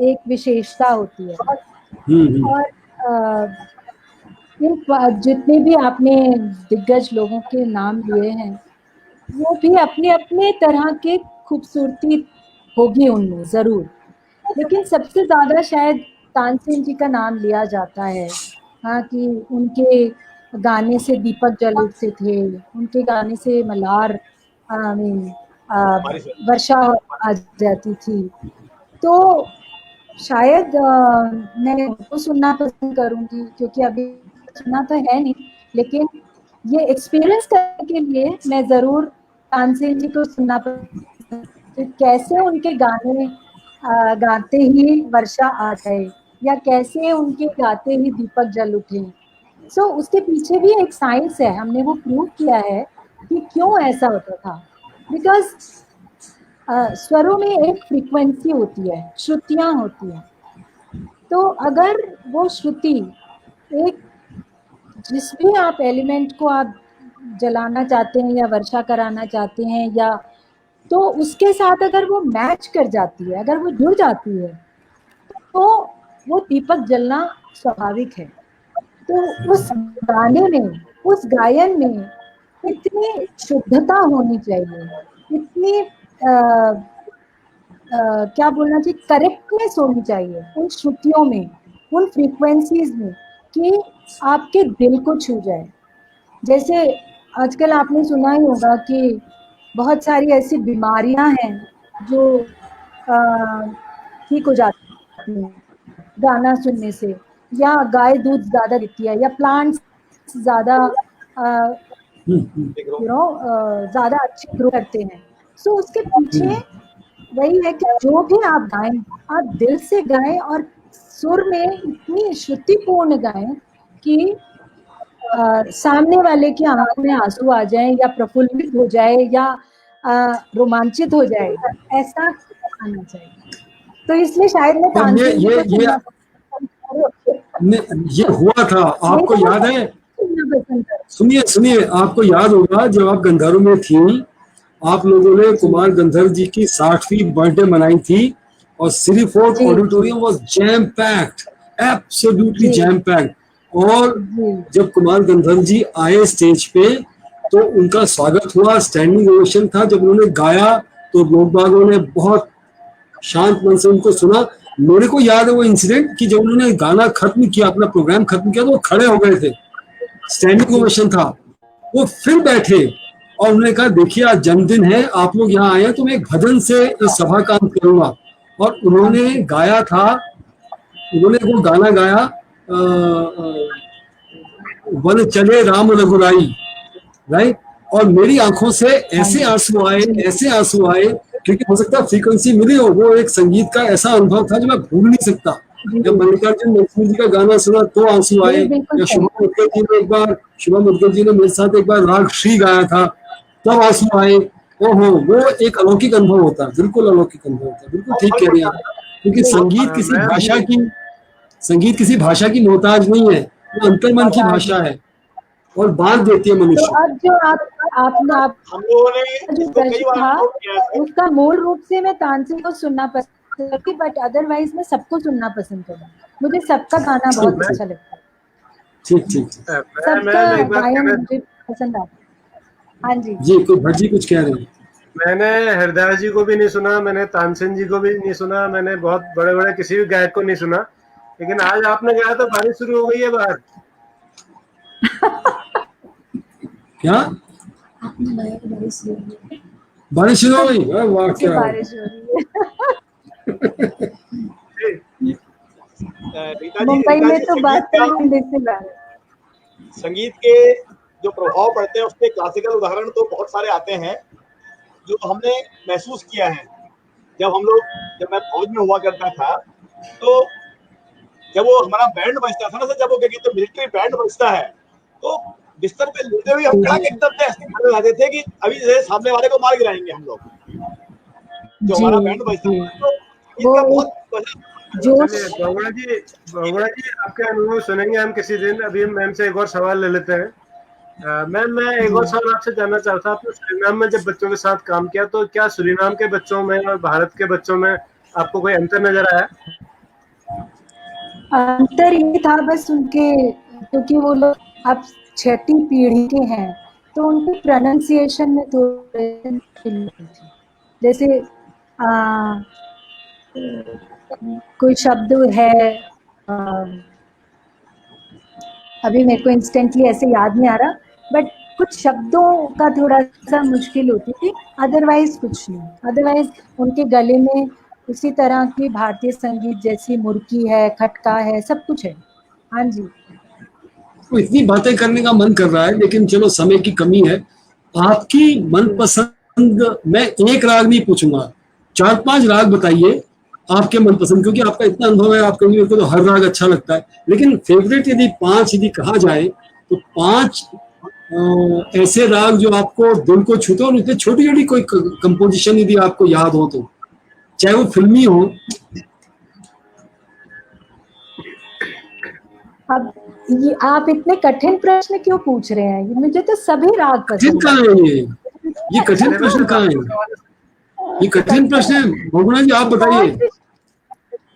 एक विशेषता होती है। हम्म। और जितने भी आपने दिग्गज लोगों के नाम लिए हैं, वो भी अपने अपने तरह के खूबसूरती होगी उनमें जरूर। लेकिन सबसे ज्यादा शायद तानसेन जी का नाम लिया जाता है। हाँ, कि उनके गाने से दीपक जल उठते थे, उनके गाने से मल्हार आई मीन बारिश होती वर्षा आ जाती थी। तो शायद मैं उनको सुनना पसंद करूँगी, क्योंकि अभी सुना तो है नहीं, लेकिन ये एक्सपीरियंस करने के लिए मैं ज़रूर तानसेन जी को सुनना पसंद, कि कैसे उनके गाने गाते ही वर्षा आ जाए, या कैसे उनके गाते ही दीपक जल उठे। सो उसके पीछे भी एक साइंस है, हमने वो प्रूव किया है कि क्यों ऐसा होता था। बिकॉज स्वरों में एक फ्रीक्वेंसी होती है, श्रुतियाँ होती हैं। तो अगर वो श्रुति एक, जिस भी आप एलिमेंट को आप जलाना चाहते हैं या वर्षा कराना चाहते हैं, या तो उसके साथ अगर वो मैच कर जाती है, अगर वो जुड़ जाती है, तो वो दीपक जलना स्वाभाविक है। तो उस गाने में, उस गायन में इतनी शुद्धता होनी चाहिए, इतनी क्या बोलना चाहिए, करेक्टनेस होनी चाहिए उन श्रुतियों में, उन फ्रीक्वेंसीज में, कि आपके दिल को छू जाए। जैसे आजकल आपने सुना ही होगा कि बहुत सारी ऐसी बीमारियां हैं जो ठीक हो जाती हैं गाना सुनने से, या गाय दूध ज़्यादा देती है, या प्लांट्स ज़्यादा ज़्यादा अच्छे ग्रो करते हैं। सो उसके पीछे वही है कि जो भी आप गाएं, आप दिल से गाएं और सुर में इतनी श्रुतिपूर्ण गाएं कि सामने वाले की आंखों में आंसू आ जाए, या प्रफुल्लित हो जाए, या रोमांचित हो जाए, ऐसा आना चाहिए। तो इसलिए शायद मैं पर तानसेन जी को सुनना ये हुआ था, आपको याद है? सुनिए सुनिए, आपको याद होगा जब आप गंधर्व में थी, आप लोगों ने कुमार गंधर्व जी की 60वीं बर्थडे मनाई थी, और Siri Fort auditorium was jam packed, absolutely jam packed. और जब कुमार गंधर्व जी आए स्टेज पे, तो उनका स्वागत हुआ, स्टैंडिंग ओवेशन था। जब उन्होंने गाया तो लोग बागों ने बहुत शांत मन से उनको सुना। मेरे को याद है वो इंसिडेंट कि जब उन्होंने गाना खत्म किया, अपना प्रोग्राम खत्म किया, तो वो खड़े हो गए थे, स्टैंडिंग ओवेशन था। वो फिर बैठे और उन्होंने कहा, देखिए आज जन्मदिन है, आप लोग यहाँ आए हैं, तो मैं एक भजन से इस सभा का अंत करूंगा। और उन्होंने गाया था, उन्होंने वो गाना गाया, वन चले राम रघुराई, राइट। और मेरी आंखों से ऐसे आंसू आए, ऐसे आंसू आए, क्योंकि हो सकता है फ्रीक्वेंसी मिली हो। वो एक संगीत का ऐसा अनुभव था जो मैं भूल नहीं सकता। जब मल्लिकार्जुन मंसूर जी का गाना सुना तो आंसू आए, या शुभम मुदगल जी ने मेरे साथ एक बार राग श्री गाया था, तब आंसू आए। ओहो, वो एक अलौकिक अनुभव होता है, बिल्कुल अलौकिक अनुभव होता है। बिल्कुल ठीक कह रही हैं आप, क्योंकि संगीत किसी भाषा की मोहताज नहीं है, वो अंतर्मन की भाषा है और बांध देती है मनुष्य। तो अब जो आप हम लोगों ने जो इसको कई प्रश्न बार था, नोट किया है। उसका मूल रूप से मैं तानसेन को सुनना पसंद करती, बट अदरवाइज मैं सबको सुनना पसंद करूँ। मुझे सबका गाना बहुत अच्छा लगता है, ठीक ठीक, सबका गायन मुझे पसंद आता है। हाँ जी जी, कोई भट्ट जी कुछ कह रहे हैं? मैंने हरदास जी को भी नहीं सुना, मैंने तानसेन जी को भी नहीं सुना, मैंने बहुत बड़े बड़े किसी भी गायक को नहीं सुना, लेकिन आज आपने गाया तो बारिश शुरू हो गई है बाहर। क्या बारिश शुरू हो गई? वाह, क्या बारिश हो रही है। मुंबई में तो संगीत के जो प्रभाव पड़ते हैं उसके क्लासिकल उदाहरण तो बहुत सारे आते हैं जो हमने महसूस किया है। जब मैं फौज में हुआ करता था, तो जब वो हमारा बैंड बजता था ना, जब वो क्या कहते मिलिट्री बैंड बजता है, तो बिस्तर पे लेटे हुए हम खड़ा एकदम से ऐसे खड़े रहते थे कि अभी जैसे सामने वाले को मार गिराएंगे हम लोग। जो हमारा बैंड बजता था, तो इसका बहुत बहुगुणा जी आपके अनुभव सुनेंगे हम किसी दिन। अभी मैम से एक और सवाल ले लेते हैं। मैम, मैं एक और सवाल आपसे जानना चाहता हूँ, आपने सूरीनाम में जब बच्चों के साथ काम किया, तो क्या सूरीनाम के बच्चों में और भारत के बच्चों में आपको कोई अंतर नजर आया? अंतर ये था बस उनके, क्योंकि वो लोग अब 6ठी पीढ़ी के हैं, तो उनके प्रोनाउंसिएशन में थोड़े जैसे कोई शब्द है अभी मेरे को इंस्टेंटली ऐसे याद नहीं आ रहा, बट कुछ शब्दों का थोड़ा सा मुश्किल होती थी, अदरवाइज कुछ नहीं। अदरवाइज उनके गले में उसी तरह की भारतीय संगीत जैसी मुर्की है, खटका है, सब कुछ है। हाँ जी। तो इतनी बातें करने का मन कर रहा है, लेकिन चलो समय की कमी है। आपकी मनपसंद, मैं एक राग नहीं पूछूंगा, 4-5 राग बताइए आपके मनपसंद, क्योंकि आपका इतना अनुभव है, आप कहेंगे मेरे को तो हर राग अच्छा लगता है, लेकिन फेवरेट यदि 5 यदि कहा जाए तो 5 ऐसे राग जो आपको दिल को छूते हो, और उसमें छोटी छोटी कोई कंपोजिशन यदि आपको याद हो तो, चाहे वो फिल्मी हो। अब ये आप इतने कठिन प्रश्न क्यों पूछ रहे हैं? मुझे तो सभी राग कठिन पसंद कहाँ है। है ये कठिन चलिए प्रश्न मैम, कहाँ आपको है? सवाल ये कठिन प्रश्न है भगुना जी, आप बताइए। कौन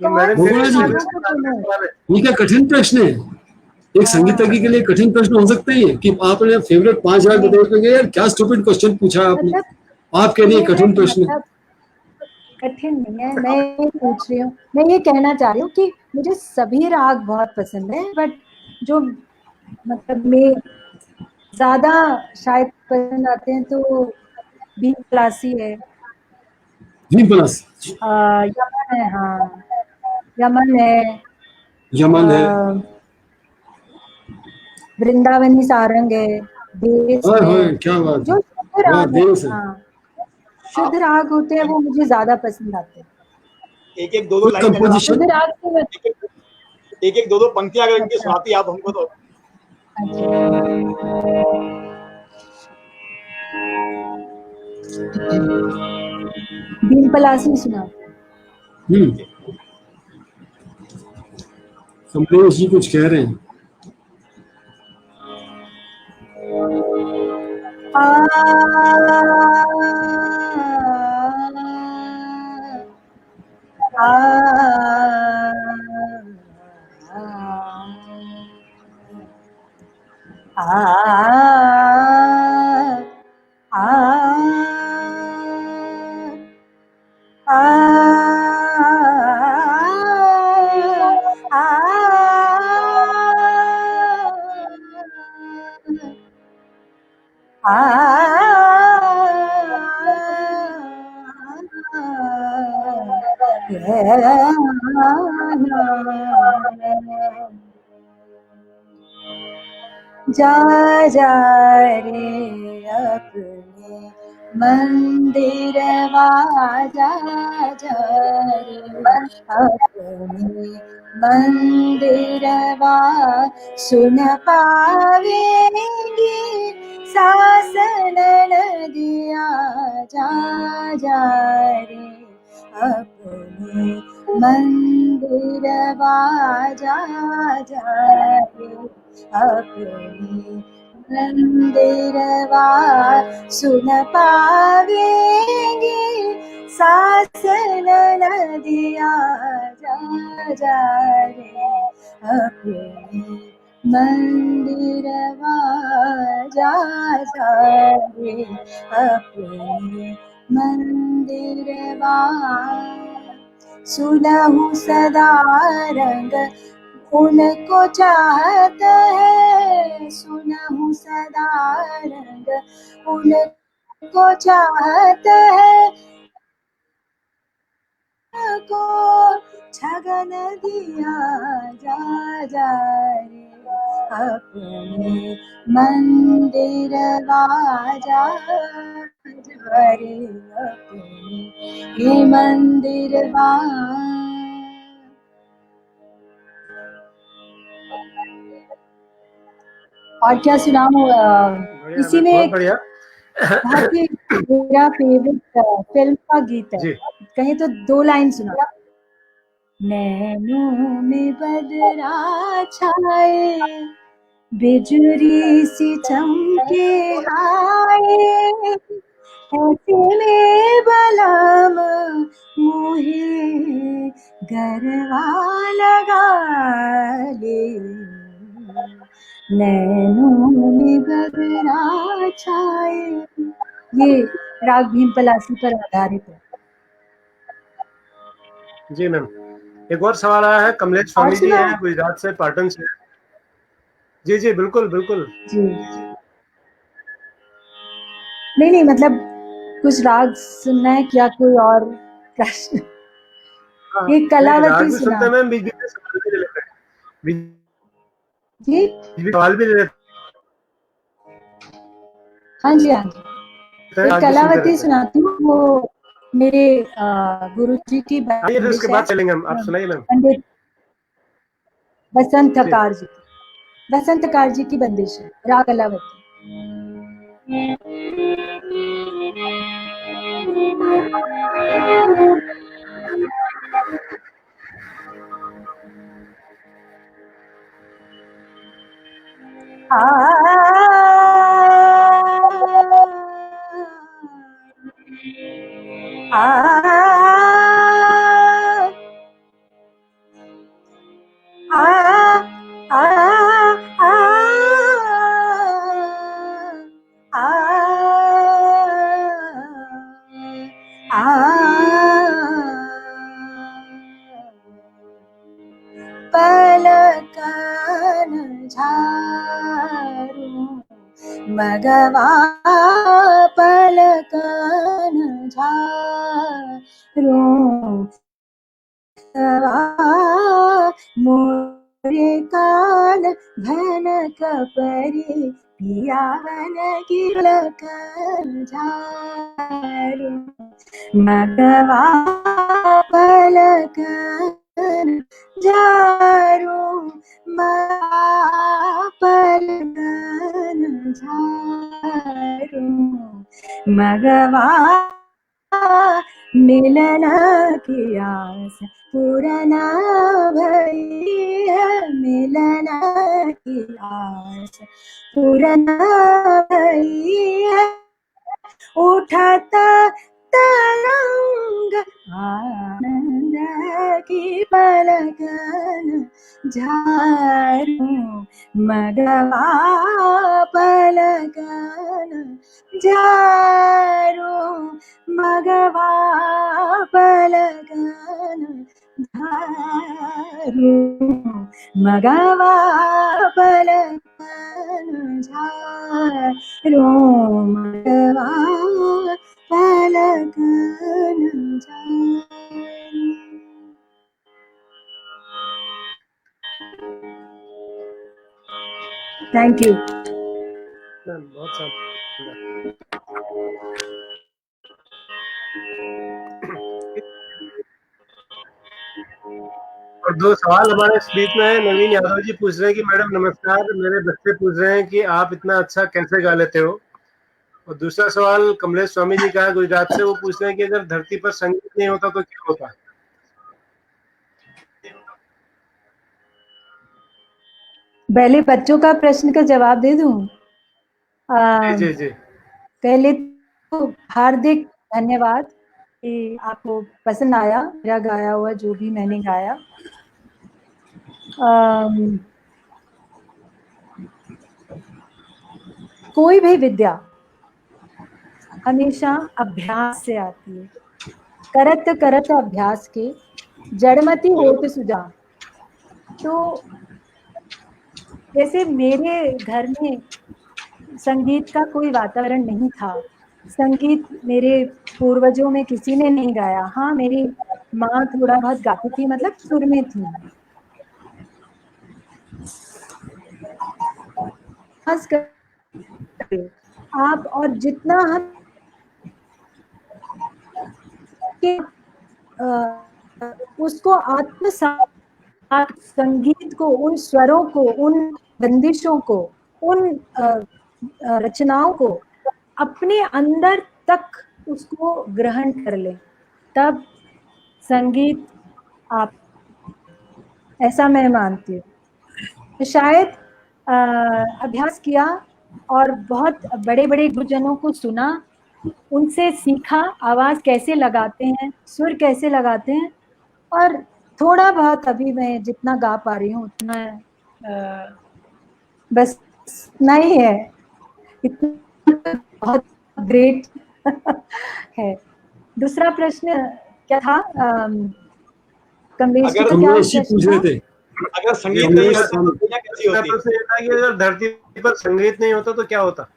ये मैडम से भगुना जी, रागों सीरियस को बोले? सवाल है। ये क्या कठिन प्रश्न है? एक संगीतज्ञ के लिए कठिन प्रश्न हो सकते हैं ये, कि आपने फेवरेट 5 राग नहीं, बताए, तो यार क्या स्टूपिड क्वेश्चन पूछा है आपने, मतलब आप कह रही है कठिन फेवरेट प्रश्न है। मतलब कठिन नहीं है। मैं ये पूछ रही हूँ, मैं ये कहना चाह रही हूँ कि मुझे सभी राग बहुत पसंद है, बट जो मतलब मैं ज्यादा शायद पसंद आते हैं तो बी क्लासी है, जी प्लस, यमन है, हाँ यमन है, यमन है, वृंदावनी सारंग है, देश हाय है। हाय क्या बात है, जो शुद्ध वाह राग है, देश है। हाँ शुद्ध राग होते हैं वो मुझे ज्यादा पसंद आते हैं। एक एक दो दो कोई लाइन अगर आप शुद्ध कंपोजिशन, राग के एक एक दो दो पंक्तियां अगर इनकी अच्छा, सुनाती आप हमको तो। भीम पलासी सुना। कमलेश जी कुछ कह रहे हैं। आ, आ, आ, आ, जा जा रे अपने मंदिर जा जा रे अपने मंदिर सुन पावेंगे सासन नदिया जा जा रे अपने मंदिर जा जा रे अपने मंदिरवा सुन पावेंगे सासन नदिया जा जा रे अपने मंदिरवा जा जा रे अपने मंदिरवा सुनहु सदा रंग उनको चाहत है, सुनहु सदा रंग उनको चाहत है, को छगन दिया जा जा रे अपने मंदिर जा जा रे अपने मंदिर और क्या सुनाऊं? इसी में बहुत बढ़िया। बहुत ही मेरा फेवरेट फिल्म का गीत है, जी कहीं तो 2 लाइन सुना। नैनों में बदरा छाए बिजुरी सी चमके हाय ऐसे में बलम मुहे गरवा लगा ले नैनों में बदरा छाए। ये राग भीम पलासी पर आधारित है। जी मैम, एक और सवाल आया है, कमलेश और स्वामी जी सुनाओ? हैं, गुजरात से, पाटन से। जी जी बिल्कुल बिल्कुल। जी नहीं मतलब कुछ राग सुनना है क्या, कोई और प्रश्न? हाँ, ये नहीं कलावती राग भी सुना सुनते हैं मैम, बीच बीच में सवाल भी ले लेते हैं, बीच जी। बीच सवाल भी ले लेते हाँ जी हाँ जी, हैं, एक राग भी सुनते कलावती रहते हैं। सुनाती हूँ, वो मेरे गुरुजी की आइए फिर उसके बंदिश है, बाद चलेंगे हम, आप सुनाइए मैम। पंडित बसंत जी कार जी की, बसंत कार जी की बंदिश है, राग कलावती। पलकन झारू मगवा पलकन झारू मोरे कान घन कपरी पियावन की पलकन झारू मगवा पलकन झारू पलकन झारू मगवा मिलन की आस पूरना भई है, मिलन की आस पूरना भई है, उठत तरंग आनंद की पलकन झारू मगवा पलकन झारू मगवा पलकन झारू मगवा पलकन झारू मगवा पलकन झारू। थैंक यू मैम, बहुत शानदार। और दो सवाल हमारे इस बीच में है, नवीन यादव जी पूछ रहे हैं कि मैडम नमस्कार, मेरे बच्चे पूछ रहे हैं कि आप इतना अच्छा कैसे गा लेते हो। और दूसरा सवाल कमलेश स्वामी जी का है गुजरात से, वो पूछ रहे हैं कि अगर धरती पर संगीत नहीं होता तो क्या होता। पहले बच्चों का प्रश्न का जवाब दे दूं। जी जी जी पहले तो हार्दिक धन्यवाद कि आपको पसंद आया मेरा गाया हुआ जो भी मैंने गाया। कोई भी विद्या हमेशा अभ्यास से आती है, करत करत अभ्यास के जड़मति होत सुजा। तो जैसे मेरे घर में संगीत का कोई वातावरण नहीं था, संगीत मेरे पूर्वजों में किसी ने नहीं गाया। हाँ, मेरी माँ थोड़ा बहुत गाती थी, मतलब सुर में थी। आप और जितना हम उसको आत्मसात, संगीत को, उन स्वरों को, उन बंदिशों को, उन रचनाओं को अपने अंदर तक उसको ग्रहण कर ले, तब संगीत आप, ऐसा मैं मानती हूँ। तो शायद अभ्यास किया और बहुत बड़े बड़े गुरुजनों को सुना, उनसे सीखा आवाज कैसे लगाते हैं, सुर कैसे लगाते हैं, और थोड़ा बहुत अभी मैं जितना गा पा रही हूँ उतना बस नहीं है, इतना बहुत ग्रेट है। दूसरा प्रश्न क्या था? कमलेश जी का क्या कमलेश जी पूछ प्रश्न रहे था? थे अगर संगीत नहीं होता तो दुनिया कैसी मेरा होती? प्रश्न ये था कि अगर धरती पर संगीत नहीं होता तो क्या होता?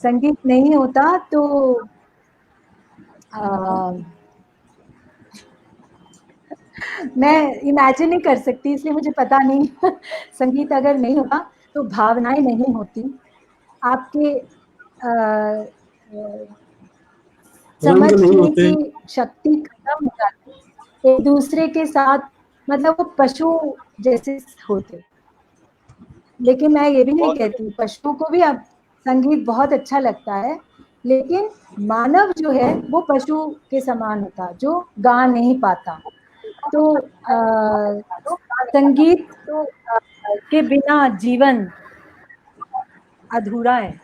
संगीत नहीं होता तो मैं इमेजिन नहीं कर सकती, इसलिए मुझे पता नहीं। संगीत अगर नहीं होता तो भावनाएं नहीं होती, आपके रंग नहीं समझने होते। की शक्ति खत्म हो जाती, एक दूसरे के साथ, मतलब वो पशु जैसे होते। लेकिन मैं ये भी नहीं कहती, पशुओं को भी अब संगीत बहुत अच्छा लगता है, लेकिन मानव जो है वो पशु के समान होता, जो गा नहीं पाता। तो संगीत के बिना जीवन अधूरा है।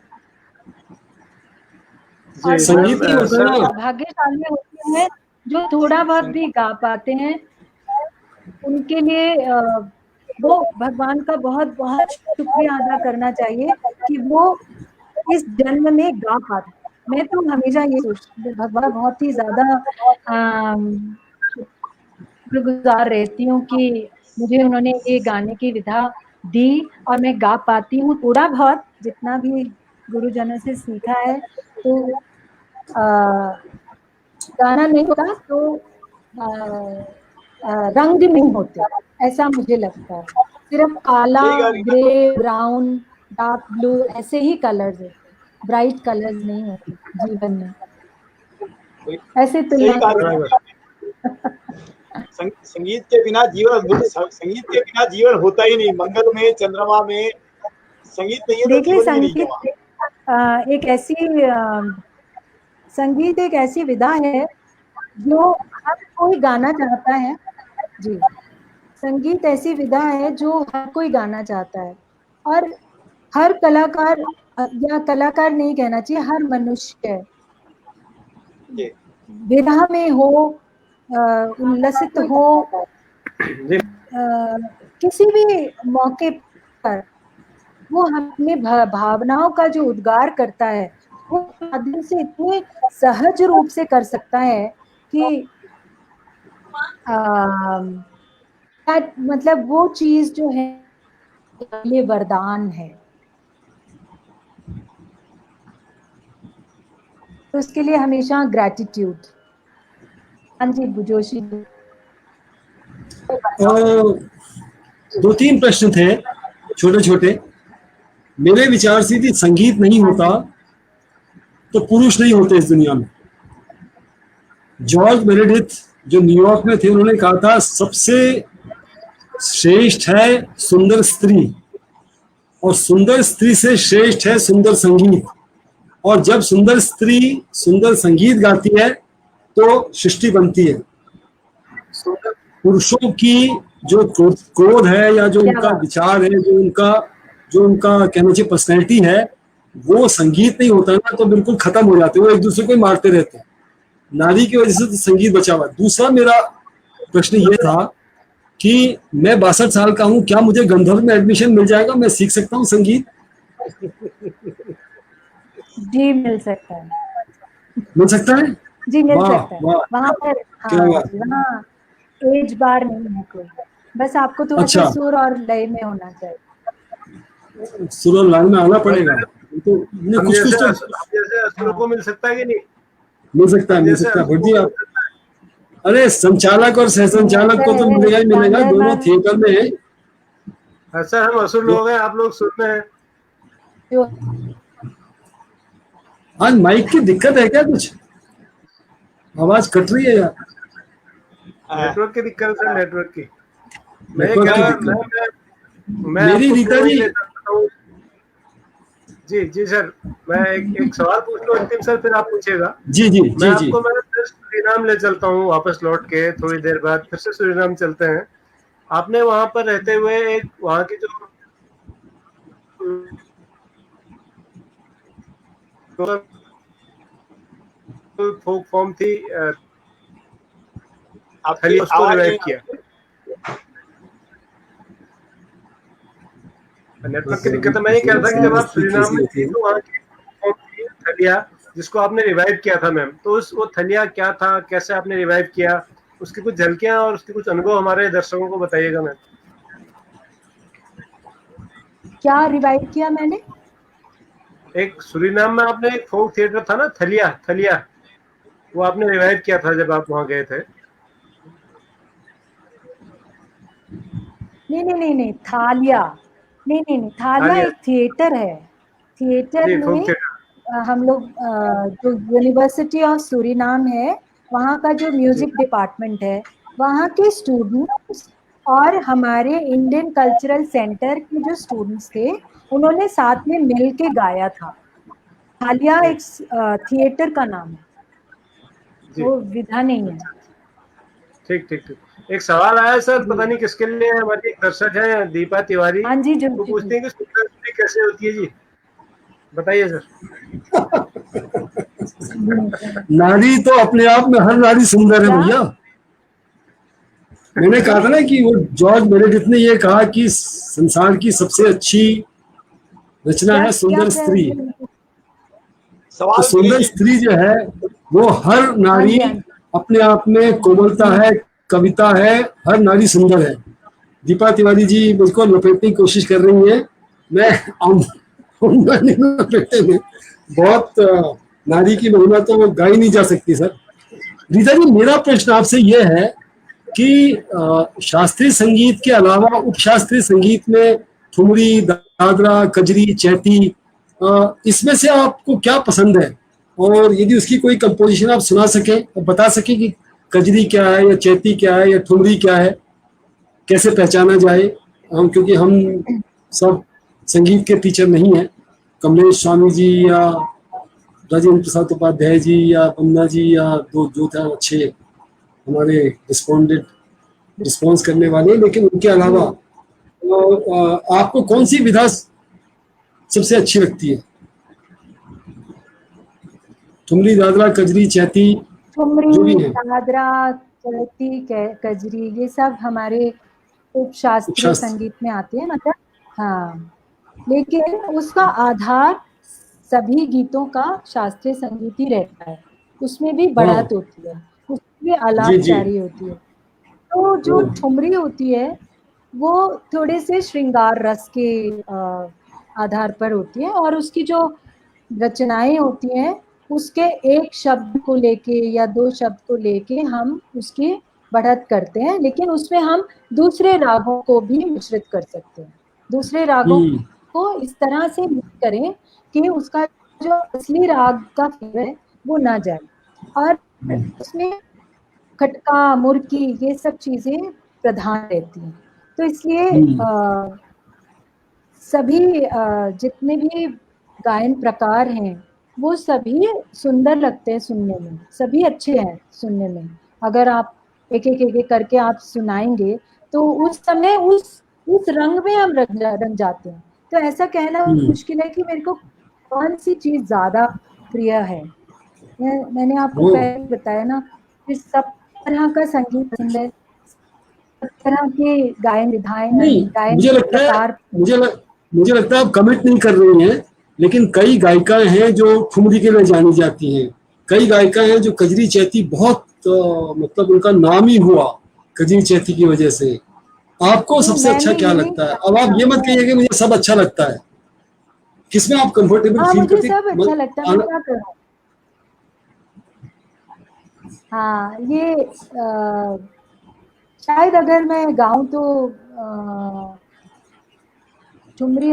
और संगीत नहीं होता ना, भाग्यशाली होते हैं जो थोड़ा बहुत भी गा पाते हैं, उनके लिए वो भगवान का बहुत बहुत शुक्रिया अदा करना चाहिए कि वो इस जन्म में गा पाते। मैं तो हमेशा ये सोचती हूँ, भगवान बहुत ही ज्यादा शुक्रगुजार रहती हूँ कि मुझे उन्होंने ये गाने की विधा दी और मैं गा पाती हूँ थोड़ा बहुत, जितना भी गुरुजनों से सीखा है। तो गाना नहीं होता तो रंग नहीं होते, ऐसा मुझे लगता है। सिर्फ काला, ग्रे, ब्राउन, डार्क ब्लू ऐसे ही कलर्स होते, ब्राइट कलर्स नहीं होते जीवन में। ऐसे तुलना संगीत के बिना जीवन होता ही नहीं। मंगल में, चंद्रमा में संगीत नहीं है तो देखिए, जीवन भी नहीं है। संगीत एक ऐसी विधा है जो हर कोई गाना चाहता है। जी, संगीत ऐसी विधा है जो हर कोई गाना चाहता है, और हर कलाकार, या कलाकार नहीं कहना चाहिए, हर मनुष्य विधा में हो, उल्लसित हो, किसी भी मौके पर वो अपने भावनाओं का जो उद्गार करता है वो माध्यम से इतने सहज रूप से कर सकता है कि मतलब वो चीज जो है ये वरदान है। तो उसके लिए हमेशा ग्रैटिट्यूड। हाँ जी जोशी। 2-3 प्रश्न थे छोटे छोटे। मेरे विचार से यदि संगीत नहीं होता तो पुरुष नहीं होते इस दुनिया में। जॉर्ज मेरेडिथ जो न्यूयॉर्क में थे, उन्होंने कहा था सबसे श्रेष्ठ है सुंदर स्त्री, और सुंदर स्त्री से श्रेष्ठ है सुंदर संगीत। और जब सुंदर स्त्री सुंदर संगीत गाती है तो सृष्टि बनती है। पुरुषों की जो क्रोध है या जो उनका विचार है, जो उनका कहना चाहिए पर्सनैलिटी है, वो संगीत नहीं होता ना तो बिल्कुल खत्म हो जाते हैं, वो एक दूसरे को मारते रहते हैं। नारी की वजह से तो संगीत बचा हुआ। दूसरा मेरा प्रश्न ये था कि मैं 62 साल का हूँ, क्या मुझे गंधर्व में एडमिशन मिल जाएगा? मैं सीख सकता हूँ संगीत? जी मिल सकता है। मिल सकता है? जी मिल सकता है। वहाँ पर वहाँ एज बार नहीं है कोई, बस आपको थोड़ा सा सुर और लय में होना चाहिए। सुर और लय में आना पड़ेगा। तो जैसे असुरों को मिल सकता है कि नहीं? मिल सकता है भटजी। आप अरे संचालक और सह संचालक को तो मिलेगा ही मिलेगा, दोनों थिएटर में है। अच्छा, हम असुर लोग हैं, आप लोग सुर में हैं। आज माइक की दिक्कत है क्या? कुछ आवाज कट रही है यार। नेटवर्क की दिक्कत है, नेटवर्क की। मेरी रीता जी। जी जी सर, मैं एक सवाल पूछ लूं अंतिम सर, फिर आप पूछिएगा। जी जी मैं आपको फिर सूरीनाम ले चलता हूँ वापस लौट के, थोड़ी देर बाद फिर से सूरीनाम चलते हैं। आपने वहां पर रहते हुए एक वहां की जो फोक फॉर्म थी, उसको रिवाइव किया। नेटवर्क की दिक्कत है। मैं ये कह रहा था कि जब आप सूरीनाम में थे तो वहाँ की थलिया जिसको आपने रिवाइव किया था मैम, तो उस वो थलिया क्या था, कैसे आपने रिवाइव किया, उसकी कुछ झलकियां और उसके कुछ अनुभव हमारे दर्शकों को बताइएगा मैम। क्या रिवाइव किया मैंने? एक सूरीनाम में आपने एक फोक थिएटर था ना, थलिया, थलिया, वो आपने रिवाइव किया था जब आप वहां गए थे। नहीं, थालिया नहीं, थालिया थलिया एक थिएटर है। थिएटर जी, फोक में थिएटर। हम लोग जो यूनिवर्सिटी ऑफ सूरीनाम है, वहाँ का जो जी म्यूजिक डिपार्टमेंट है, वहाँ के स्टूडेंट्स और हमारे इंडियन कल्चरल सेंटर के जो स्टूडेंट्स थे, उन्होंने साथ में मिल के गाया था। थालिया जी एक थिएटर का नाम है, जी, वो विधा नहीं है। ठीक ठीक ठीक। एक सवाल आया सर, पता नहीं किसके लिए, हमारी एक दर्शक है दीपा तिवारी, हाँ जी, वो जी पूछते हैं कि सुंदर स्त्री कैसे होती है जी, बताइए सर। नारी तो अपने आप में हर नारी सुंदर है क्या? भैया। मैंने कहा था ना कि वो जॉर्ज मेरेडिथ ने ये कहा कि संसार की सबसे अच्छी रचना क्या है क्या सुंदर स्त्री। तो सवाल गिरीश सुंदर जी, स्त्री जो है वो हर हाँ नारी जी, हाँ जी। अपने आप में कोमलता है, कविता है, हर नारी सुंदर है। दीपा तिवारी जी मुझको लपेटने की कोशिश कर रही है, मैं आऊंगा नहीं लपेटे में। बहुत नारी की महिमा तो वो गाई नहीं जा सकती सर। रीता जी, मेरा प्रश्न आपसे ये है कि शास्त्रीय संगीत के अलावा उपशास्त्रीय संगीत में ठुमरी, दादरा, कजरी, चैती, इसमें से आपको क्या पसंद है? और यदि उसकी कोई कंपोजिशन आप सुना सके और बता सके कि कजरी क्या है या चैती क्या है या ठुमरी क्या है, कैसे पहचाना जाए? हम क्योंकि हम सब संगीत के टीचर नहीं हैं, कमलेश स्वामी जी या राजेंद्र प्रसाद उपाध्याय जी या बन्ना जी या दो जो थे अच्छे हमारे रिस्पॉन्स करने वाले, लेकिन उनके अलावा आपको कौन सी विधा सबसे अच्छी लगती है? ठुमरी, दादरा, कजरी, चैती, जो भी ठुमरी, है दादरा, चैती, कजरी, ये सब हमारे उपशास्त्रीय उपशास्त्र। संगीत में आते हैं, मतलब हाँ। लेकिन उसका आधार सभी गीतों का शास्त्रीय संगीत ही रहता है। उसमें भी हाँ बढ़त होती है, उसमें भी जी जी। आलापचारी होती है। तो जो ठुमरी होती है वो थोड़े से श्रृंगार रस के आधार पर होती है, और उसकी जो रचनाएं होती हैं उसके एक शब्द को लेके या दो शब्द को लेके हम उसकी बढ़त करते हैं, लेकिन उसमें हम दूसरे रागों को भी मिश्रित कर सकते हैं। दूसरे रागों को इस तरह से मिक्स करें कि उसका जो असली राग का फेवर है वो ना जाए, और उसमें खटका, मुर्की, ये सब चीजें प्रधान रहती हैं। तो इसलिए सभी जितने भी गायन प्रकार हैं वो सभी सुंदर लगते हैं सुनने में, सभी अच्छे हैं सुनने में। अगर आप एक एक करके आप सुनाएंगे तो उस समय उस रंग में हम रंग जाते हैं। तो ऐसा कहना मुश्किल है कि मेरे को कौन सी चीज ज्यादा प्रिय है। मैंने आपको पहले बताया ना कि सब तरह का संगीत पसंद है, सब तरह के गायन विधाएं, नहीं, गायन मुझे लगता है प्रकार। मुझे लगता है आप कमिट नहीं कर रही हैं, लेकिन कई गायिकाएं हैं जो ठुमरी के लिए जानी जाती हैं, कई गायिकाएं हैं जो कजरी चैती बहुत मतलब उनका नाम ही हुआ कजरी चैती की वजह से। आपको नहीं, सबसे अच्छा मैंने क्या ये नहीं लगता है? अब आप ये मत कहा। कहिए कि मुझे सब अच्छा लगता है। किसमें आप कंफर्टेबल हाँ, फील मुझे करते? सब अच्छा लगता है, मैं क्या करूँ। हाँ, ये शायद अगर मैं गाऊं तो ठुमरी,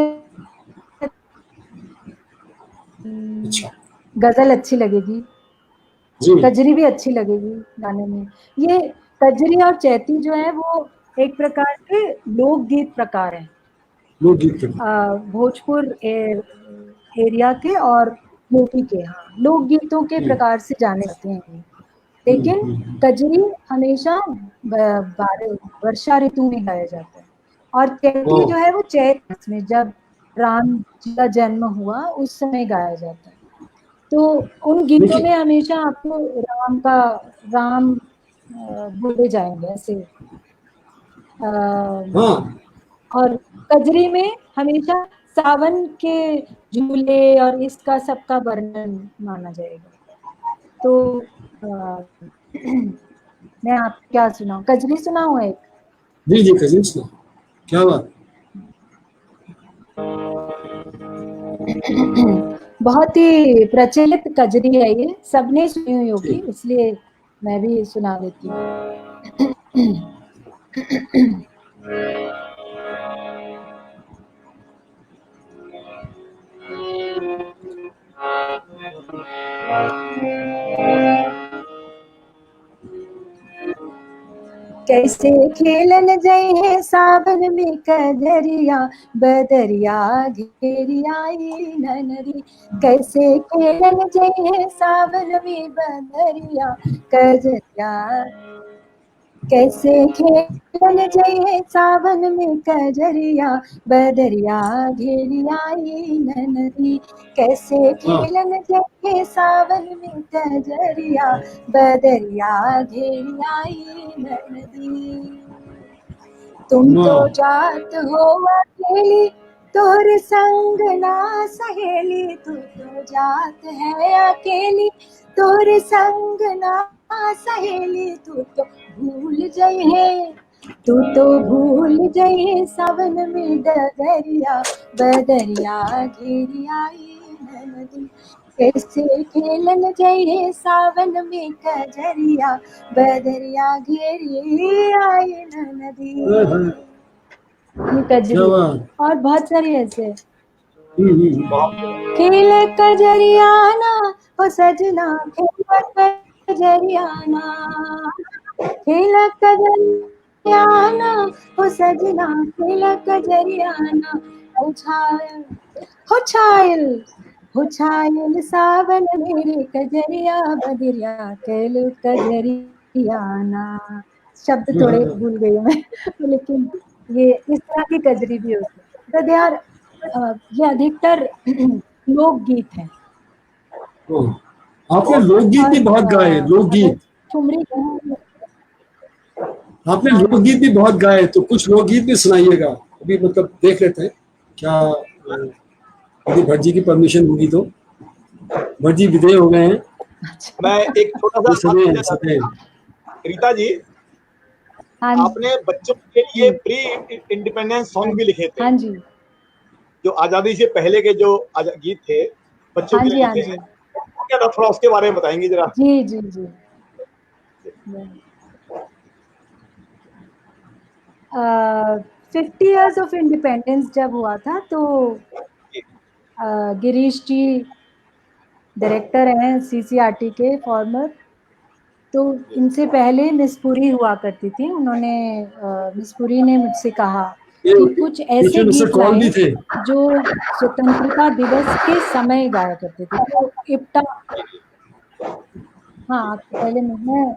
अच्छा गजल अच्छी लगेगी, जी। कजरी भी अच्छी लगेगी गाने में। ये कजरी और चैती जो है वो एक प्रकार के लोकगीत प्रकार हैं, लोकगीत पे। भोजपुर एरिया के और यूपी के, हाँ, लोकगीतों के प्रकार से जाने जाते हैं ये। लेकिन कजरी हमेशा वर्षा ऋतु में गाया जाता है, और चैती जो है वो चैत मास में, जब राम जी का जन्म हुआ उस समय गाया जाता है। तो उन गीतों देखिए में हमेशा आपको राम बोले जाएंगे ऐसे। हाँ और कजरी में हमेशा सावन के झूले और इसका सबका वर्णन माना जाएगा। तो मैं आप क्या सुनाऊं, कजरी सुनाऊं एक? जी जी कजिन सुना, क्या बात। बहुत ही प्रचलित कजरी है ये, सबने सुनी हुई होगी, इसलिए मैं भी सुना देती हूँ। कैसे खेलन जई है सावन में कजरिया, बदरिया घेरी आई ननरी। कैसे खेलन जई है सावन में बदरिया, कजरिया। कैसे खेलन जई है सावन में कजरिया, बदरिया घेरी आई ननरी। कैसे खेलन जई है सावन में कजरिया, बदरिया घेरी आई ननरी। तुम तो जात हो अकेली, तोर संग ना सहेली। तू तो जात है अकेली, तोर संग ना सहेली। तू तो भूल जई है, तू तो भूल जई है सावन में डगरिया, बदरिया घेरी आई नदी। कैसे खेलन जई है सावन में कजरिया, बदरिया घेरी आई नदी। ये कजरी और बहुत सारी ऐसे। खेल कजरियाना ओ सजना, खेल कजरियाना, खेल कजरियाना ओ सजना, खेल कजरियाना। हो छायल, हो छायल, हो छायल सावन मेरे कजरिया, बदरिया खेल कजरियाना। शब्द थोड़े भूल गई हूँ मैं, लेकिन ये इस तरह की कजरी भी होती है। तो दे आर ये अधिकतर लोकगीत हैं। आपने लोकगीत भी बहुत गाए, लोकगीत। ठुमरी आपने लोकगीत भी बहुत गाए, तो कुछ लोकगीत भी सुनाइएगा। अभी मतलब देख लेते हैं क्या, यदि भट्ट जी की परमिशन होगी तो। भट्ट जी विदेय हो गए हैं। मैं एक छोटा सा रीता जी, आपने बच्चों के लिए प्री इंडिपेंडेंस सॉन्ग भी लिखे थे। हाँ जी, जो आजादी से पहले के जो गीत थे बच्चों के लिए लिखे हैं, क्या था, थोड़ा उसके बारे में बताएंगे जरा। जी जी जी। 50 इयर्स ऑफ इंडिपेंडेंस जब हुआ था तो गिरीश जी डायरेक्टर हैं सीसीआरटी के फॉर्मर, तो इनसे पहले मिस पुरी हुआ करती थी। उन्होंने मिस पुरी ने मुझसे कहा कि कुछ ऐसे गीत गाएं जो स्वतंत्रता दिवस के समय गाया करते थे। तो इप्टा, हाँ पहले मैं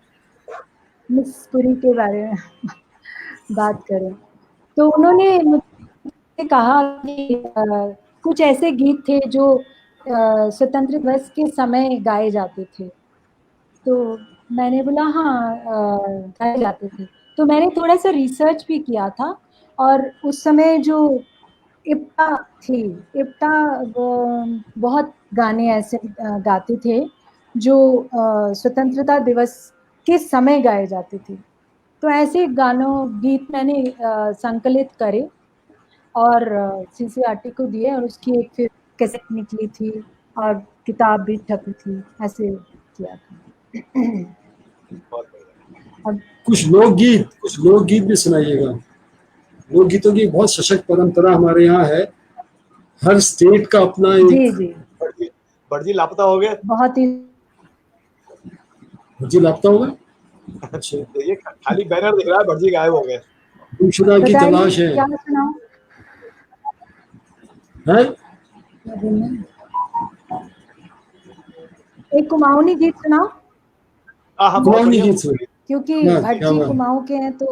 मिस पुरी के बारे में बात करें तो उन्होंने मुझसे कहा कि कुछ ऐसे गीत थे जो स्वतंत्र दिवस के समय गाए जाते थे। तो मैंने बोला हाँ गाए जाते थे। तो मैंने थोड़ा सा रिसर्च भी किया था और उस समय जो इप्टा थी, इप्टा बहुत गाने ऐसे गाते थे जो स्वतंत्रता दिवस के समय गाए जाते थे। तो ऐसे गानों गीत मैंने संकलित करे और सीसीआरटी को दिए और उसकी एक फिर कैसेट निकली थी और किताब भी छपी थी, ऐसे किया था। अब कुछ लोकगीत भी सुनाइएगा। लोकगीतों की बहुत सशक्त परंपरा हमारे यहाँ है, हर स्टेट का अपना एक। जी जी। भट्ट जी लापता हो गए। बहुत ही भट्ट जी लापता हो गए। अच्छा, ये खाली बैनर दिख रहा है, भट्ट जी गायब हो गए। गुमशुदा की तलाश है। क्या सुनाऊं? एक कुमाऊनी गीत सुनाओ। कुमाऊनी गीत सुन, क्योंकि भट्ट जी कुमाऊं के हैं तो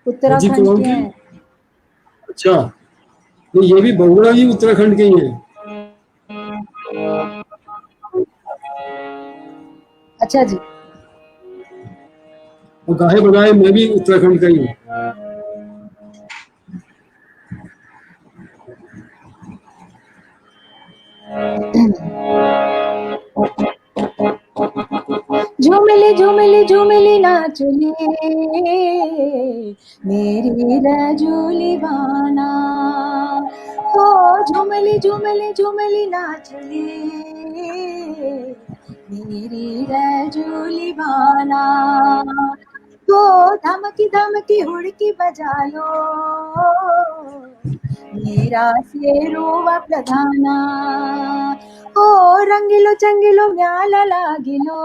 उत्तराखंड के हैं। अच्छा, तो ये भी बहुगुणा भी उत्तराखंड के ही हैं। अच्छा जी। और गाहे बगाए मैं भी उत्तराखंड का ही हूँ। झूमली झूमली झूमली नाचली मेरी रजूली बाना हो झूमली झूमली झूमली नाचली मेरी रजूली बाना हो धमकी धमकी हुड़की बजा लो मेरा शेरुवा प्रधाना ओ रंगिलो चंगिलो म्याला लागिलो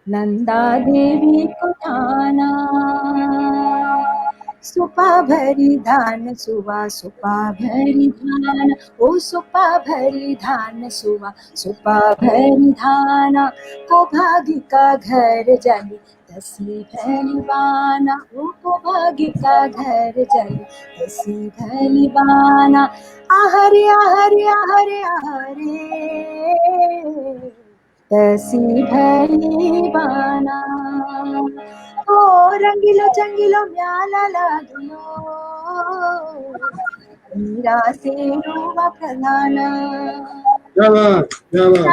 नंदा देवी को ठाना सुपा भरी धान सुवा सुपा भरी धान ओ सुपा भरी धान सुवा सुपा भरी धाना को भागी का घर जली दसी भली बाना को भागी का घर जली दसी भली बाना आहरे आहरे आहरे आहरे दसी भली बाना ओ रंगीलो चंगीलो म्याला लागलो मीरा से रूवा प्रधाना क्या बात क्या बात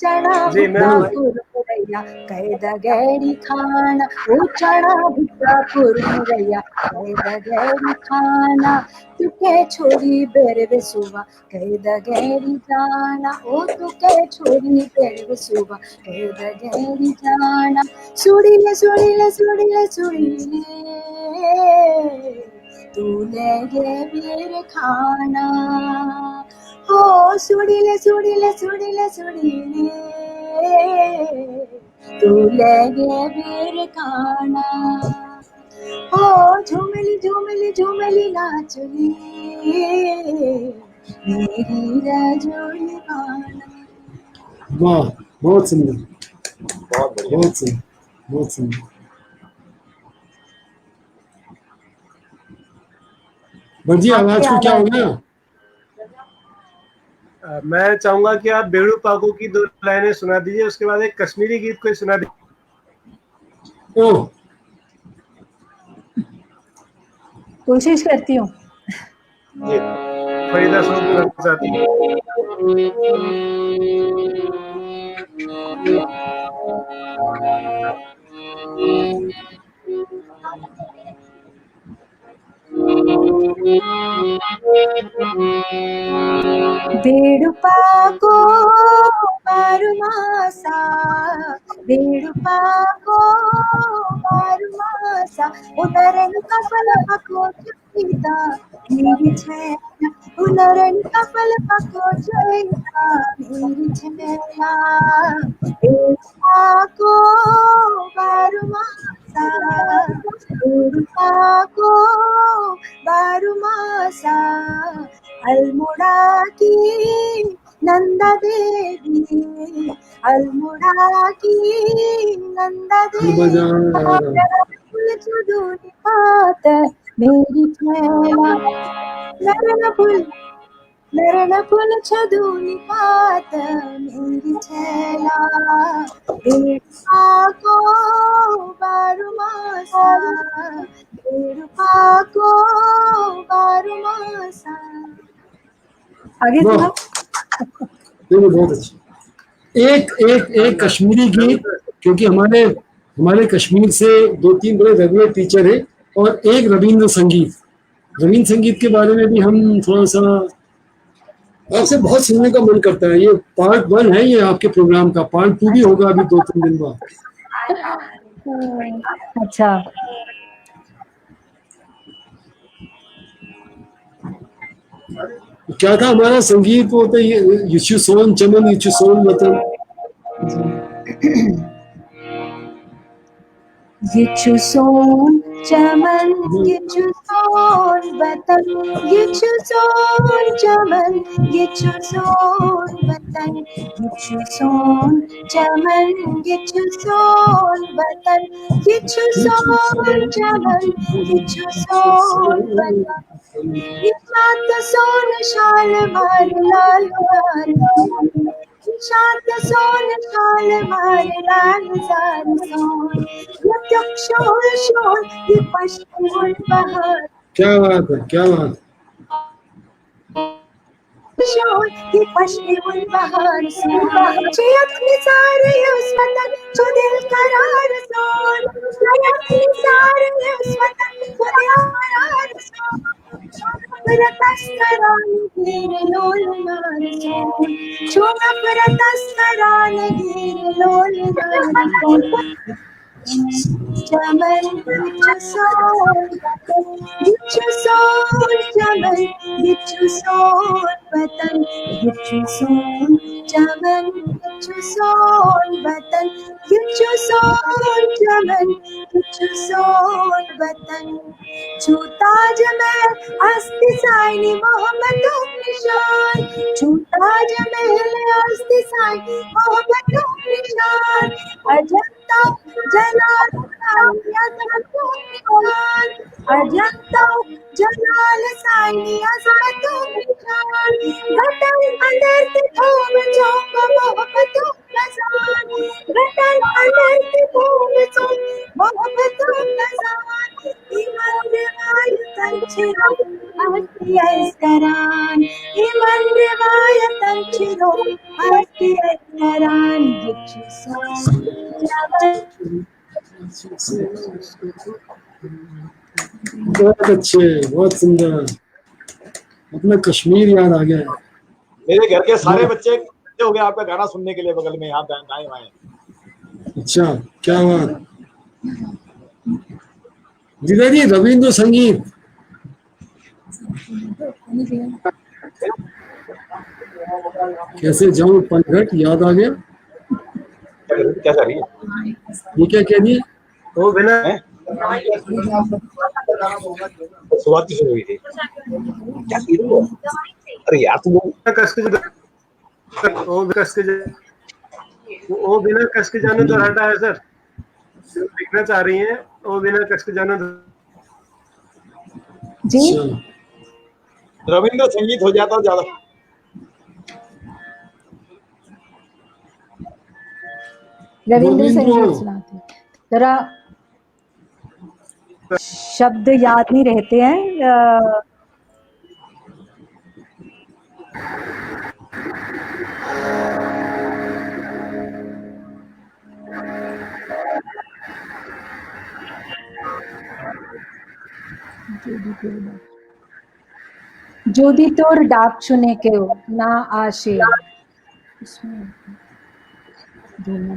चना भुट्टा कुरमुरैया कैद गैरी खाना ओ चना भुट्टा कुरमुरैया कैद गैरी खाना तुके छोरी बेरवे सुबह कैद गैरी जाना ओ तुके छोरी बेरवे सुबह कैद गैरी जाना सुड़ीले सुड़ीले सुड़ीले सुड़ीले तूने ये वीर खाना हो सुड़ीले सुड़ीले सुड़ीले सुड़ीले तू लगे वीर खाना हो झूमली झूमली झूमली नाचली मेरी रजोली खाना। वाह बहुत सुंदर बहुत बढ़िया। बहुत सुंदर बहुत सुंदर। भटजी आवाज को क्या हो गया? मैं चाहूंगा कि आप बेड़ू पाको की 2 लाइनें सुना दीजिए, उसके बाद एक कश्मीरी गीत कोई सुना दीजिए। ओह कोशिश करती हूँ। फरीदा सूद चाहती हूँ। बेड़ुपाको बारुमासा बेड़ुपाको बारुमासा उदरन कपल पको चुईता मेरी छैला उदरन कपल पको चुईता मेरी छैला बेड़ुपाको बारुमासा बेड़ुपाको बारुमासा अल्मोड़ा की नंदा देवी अल्मोड़ा की नंदा देवी चुदूनी पात मेरी छैला नरण फुल छदूनी पात मेरी छैला बेड़ुपाको बारुमासा बेड़ुपाको बारुमासा। आगे वाह बहुत अच्छा। एक कश्मीरी गीत, क्योंकि हमारे कश्मीर से 2-3 बड़े रेगुलर टीचर हैं, और एक रविंद्र संगीत के बारे में भी हम थोड़ा सा आपसे बहुत सुनने का मन करता है। ये पार्ट 1 है, ये आपके प्रोग्राम का पार्ट 2 भी होगा अभी 2-3 दिन बाद। अच्छा क्या था हमारा संगीत? वो तो युचु सोन चमन युचु सोन वतन। युचु सोन चमन युचु सोन वतन युचु सोन चमन युचु सोन वतन युचु सोन चमन युचु सोन वतन युचु सोन चमन युचु सोन वतन शांत सोन शाल मार लाल मार शांत सोन शाल मार लाल जार सोन यत्युक शोर शोर ये पश्चिम बहार। क्या बात है क्या बात। शोर की फशे बहार चेयत निसार उस वतन जो दिल करार सोन चेयत निसार उस वतन जो दिल करार सोन परतस्तरान गिर लोल नार सोन चुना परतस्तरान गिर लोल नार सोन Jamal, get your soul, get your soul, Jamal, get your soul, Watan, get your soul, Jamal, get your soul, Watan, get your soul, Jamal, get your soul, Watan. छूता जमल अस्ति साइनी मोहम्मद निशान छूता जमल अस्ति साइनी मोहम्मद निशान अजंता जलाल साइनी अजमत निशान अजंता जलाल साइनी अजमत निशान गटल अंदर से थोम चौक मोहब्बत नजान गटल अंदर से थोम चौक मोहब्बत नजान iman riwayatan ciro hati aiskaran iman riwayatan ciro hati aiskaran gitu बहुत अच्छे, बहुत सुंदर। अपना कश्मीर याद आ गया। मेरे घर के सारे बच्चे हो गए आपका गाना सुनने के लिए बगल में यहाँ दाएं बाएं। अच्छा, क्या बात। जिधर ये रविंद्र संगीत कैसे जाऊं पनघट याद आ गया। क्या कर रही है ये क्या कह रही है? वो बिना शुरुआत की शुरू हुई थी क्या की रही हो? अरे यार तुम कस के वो बिना कस के जाने तो हटा है सर जो लिखना चाह रही हैं वो बिना कस के जाने जी रविंद्र संगीत हो जाता ज्यादा। रविंद्र संगीत सुनाते हैं जरा शब्द याद नहीं रहते हैं जोदी तोर डाक चुने के हो ना आशे इसमें ढूंढना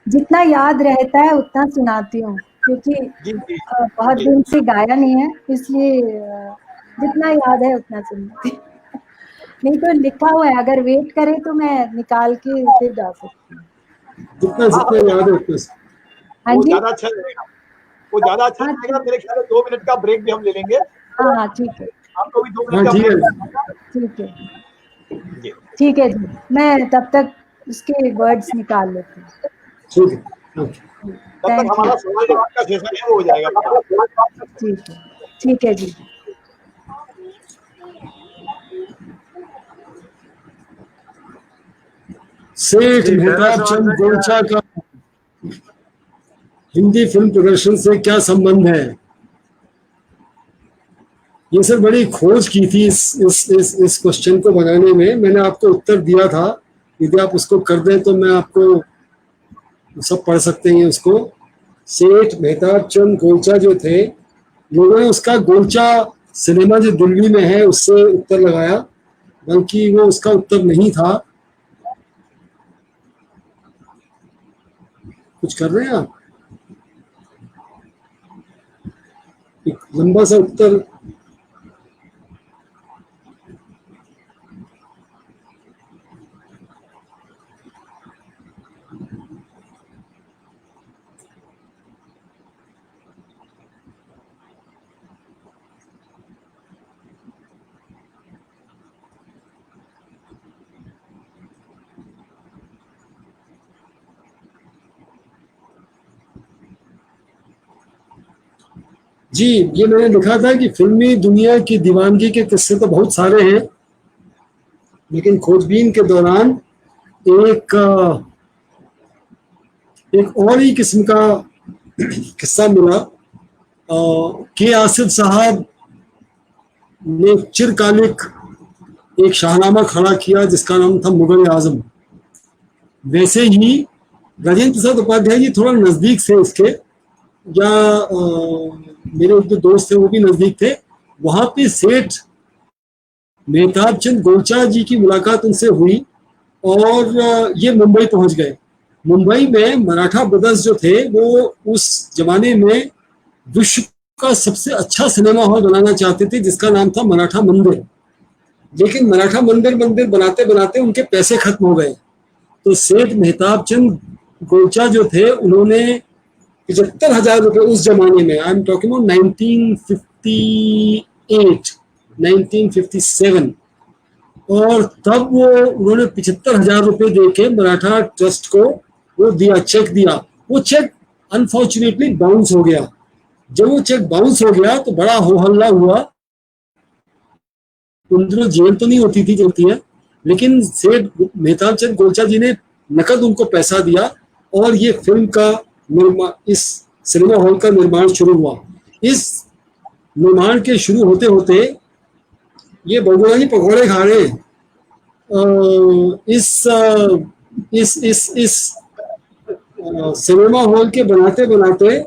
जितना याद रहता है उतना सुनाती हूँ क्योंकि बहुत दिन से गाया नहीं है इसलिए जितना याद है उतना सुनाती हूँ नहीं तो लिखा हुआ है अगर वेट करे तो मैं निकाल के फिर गा सकती हूँ जितना याद है उतना। हाँ वो जी ज्यादा अच्छा रहेगा वो ज्यादा अच्छा रहेगा। मेरे ख्याल में 2 मिनट का ब्रेक भी हम ले लेंगे। हाँ ठीक है आपको भी 2 मिनट का ठीक है ठीक है जी मैं तब तक उसके वर्ड्स निकाल लेती हूँ। ठीक है तब तक हमारा सवाल जवाब का सेशन है वो हो जाएगा। ठीक है जी। सेठ मेहताब चंद गोलचा का हिंदी फिल्म प्रदर्शन से क्या संबंध है? ये सर बड़ी खोज की थी इस क्वेश्चन को बनाने में। मैंने आपको उत्तर दिया था, यदि आप उसको कर दें तो मैं आपको सब पढ़ सकते हैं उसको। सेठ मेहताब चंद गोलचा जो थे, लोगों ने उसका गोलचा सिनेमा जो दिल्ली में है उससे उत्तर लगाया, बल्कि वो उसका उत्तर नहीं था। कुछ कर रहे हैं आप? एक लंबा सा उत्तर जी। ये मैंने लिखा था कि फिल्मी दुनिया की दीवानगी के किस्से तो बहुत सारे हैं, लेकिन खोजबीन के दौरान एक और ही किस्म का किस्सा मिला। के आसिफ साहब ने चिरकालिक एक शाहनामा खड़ा किया जिसका नाम था मुगल आजम। वैसे ही राजेंद्र प्रसाद उपाध्याय जी थोड़ा नजदीक थे इसके, या मेरे जो दोस्त थे वो भी नजदीक थे। वहां पे सेठ मेहताब चंद गोलचा जी की मुलाकात उनसे हुई और ये मुंबई पहुंच गए। मुंबई में मराठा ब्रदर्स जो थे वो उस जमाने में विश्व का सबसे अच्छा सिनेमा हॉल बनाना चाहते थे जिसका नाम था मराठा मंदिर। लेकिन मराठा मंदिर बनाते बनाते उनके पैसे खत्म हो गए। तो सेठ मेहताब चंद गोलचा जो थे उन्होंने 75,000 रुपए उस जमाने में, आई एम टॉकिंग अबाउट 1958 1957, और तब वो उन्होंने 75,000 रुपए देके मराठा ट्रस्ट को वो दिया, चेक दिया। वो चेक अनफॉर्चुनेटली बाउंस हो गया। जब वो चेक बाउंस हो गया तो बड़ा हो हल्ला हुआ। उन दिनों जेल तो नहीं होती थी, चलती है, लेकिन सेठ मेहताब चंद गोलचा जी ने नकद उनको पैसा दिया और ये फिल्म का निर्माण, इस सिनेमा हॉल का निर्माण शुरू हुआ। इस निर्माण के शुरू होते होते ये बगुला जी पकौड़े खा रहे हैं। इस सिनेमा हॉल के बनाते बनाते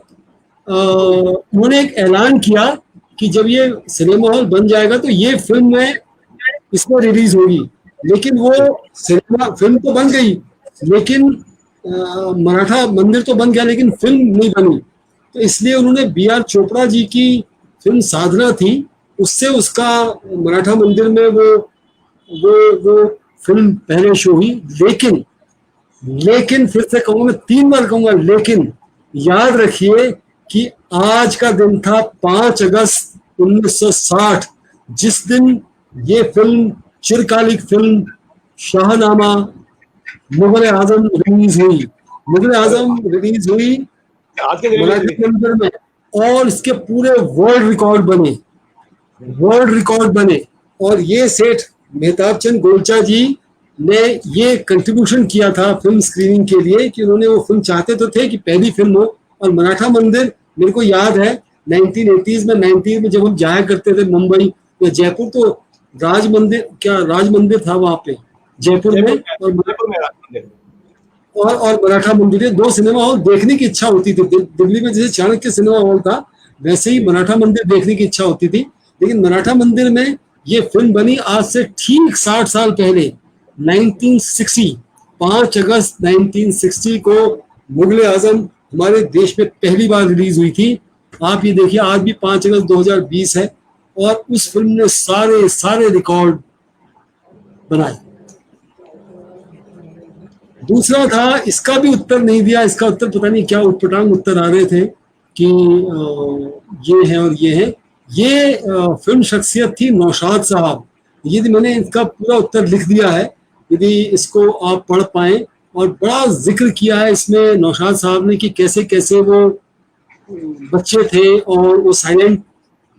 उन्होंने एक ऐलान किया कि जब ये सिनेमा हॉल बन जाएगा तो ये फिल्म में इसमें रिलीज होगी। लेकिन वो सिनेमा फिल्म तो बन गई, लेकिन मराठा मंदिर तो बन गया, लेकिन फिल्म नहीं बनी। तो इसलिए उन्होंने B.R. चोपड़ा जी की फिल्म साधना थी, उससे उसका मराठा मंदिर में वो फिल्म पहले शो हुई। लेकिन फिर से कहूंगा, मैं 3 बार कहूंगा लेकिन, याद रखिए कि आज का दिन था 5 अगस्त 1960, जिस दिन ये फिल्म, चिरकालिक फिल्म शाहनामा मुगल आजम रिलीज हुई। मुगल आजम रिलीज हुई आज के दिन मराठी मंदिर में, और इसके पूरे वर्ल्ड रिकॉर्ड बने। और ये सेठ मेहताब चंद गोलचा जी ने ये कंट्रीब्यूशन किया था फिल्म स्क्रीनिंग के लिए, कि उन्होंने वो फिल्म चाहते तो थे कि पहली फिल्म हो। और मराठा मंदिर, मेरे को याद है 1980s में 90s में जब हम जाया करते थे मुंबई या जयपुर, तो राज मंदिर था वहां पे जयपुर में, और मराठा मंदिर, 2 सिनेमा हॉल देखने की इच्छा होती थी। दिल्ली में जैसे चाणक्य सिनेमा हॉल था, वैसे ही मराठा मंदिर देखने की इच्छा होती थी। लेकिन मराठा मंदिर में ये फिल्म बनी आज से ठीक 60 साल पहले, 1960, 5 अगस्त 1960 को मुगल आजम हमारे देश में पहली बार रिलीज हुई थी। आप ये देखिए, आज भी 5 अगस्त 2020 है, और उस फिल्म ने सारे रिकॉर्ड बनाए। दूसरा था, इसका भी उत्तर नहीं दिया, इसका उत्तर पता नहीं क्या उटपटांग उत्तर आ रहे थे कि ये है और ये है। ये फिल्म शख्सियत थी नौशाद साहब। ये मैंने इसका पूरा उत्तर लिख दिया है, यदि इसको आप पढ़ पाएं। और बड़ा जिक्र किया है इसमें नौशाद साहब ने कि कैसे कैसे वो बच्चे थे और वो साइलेंट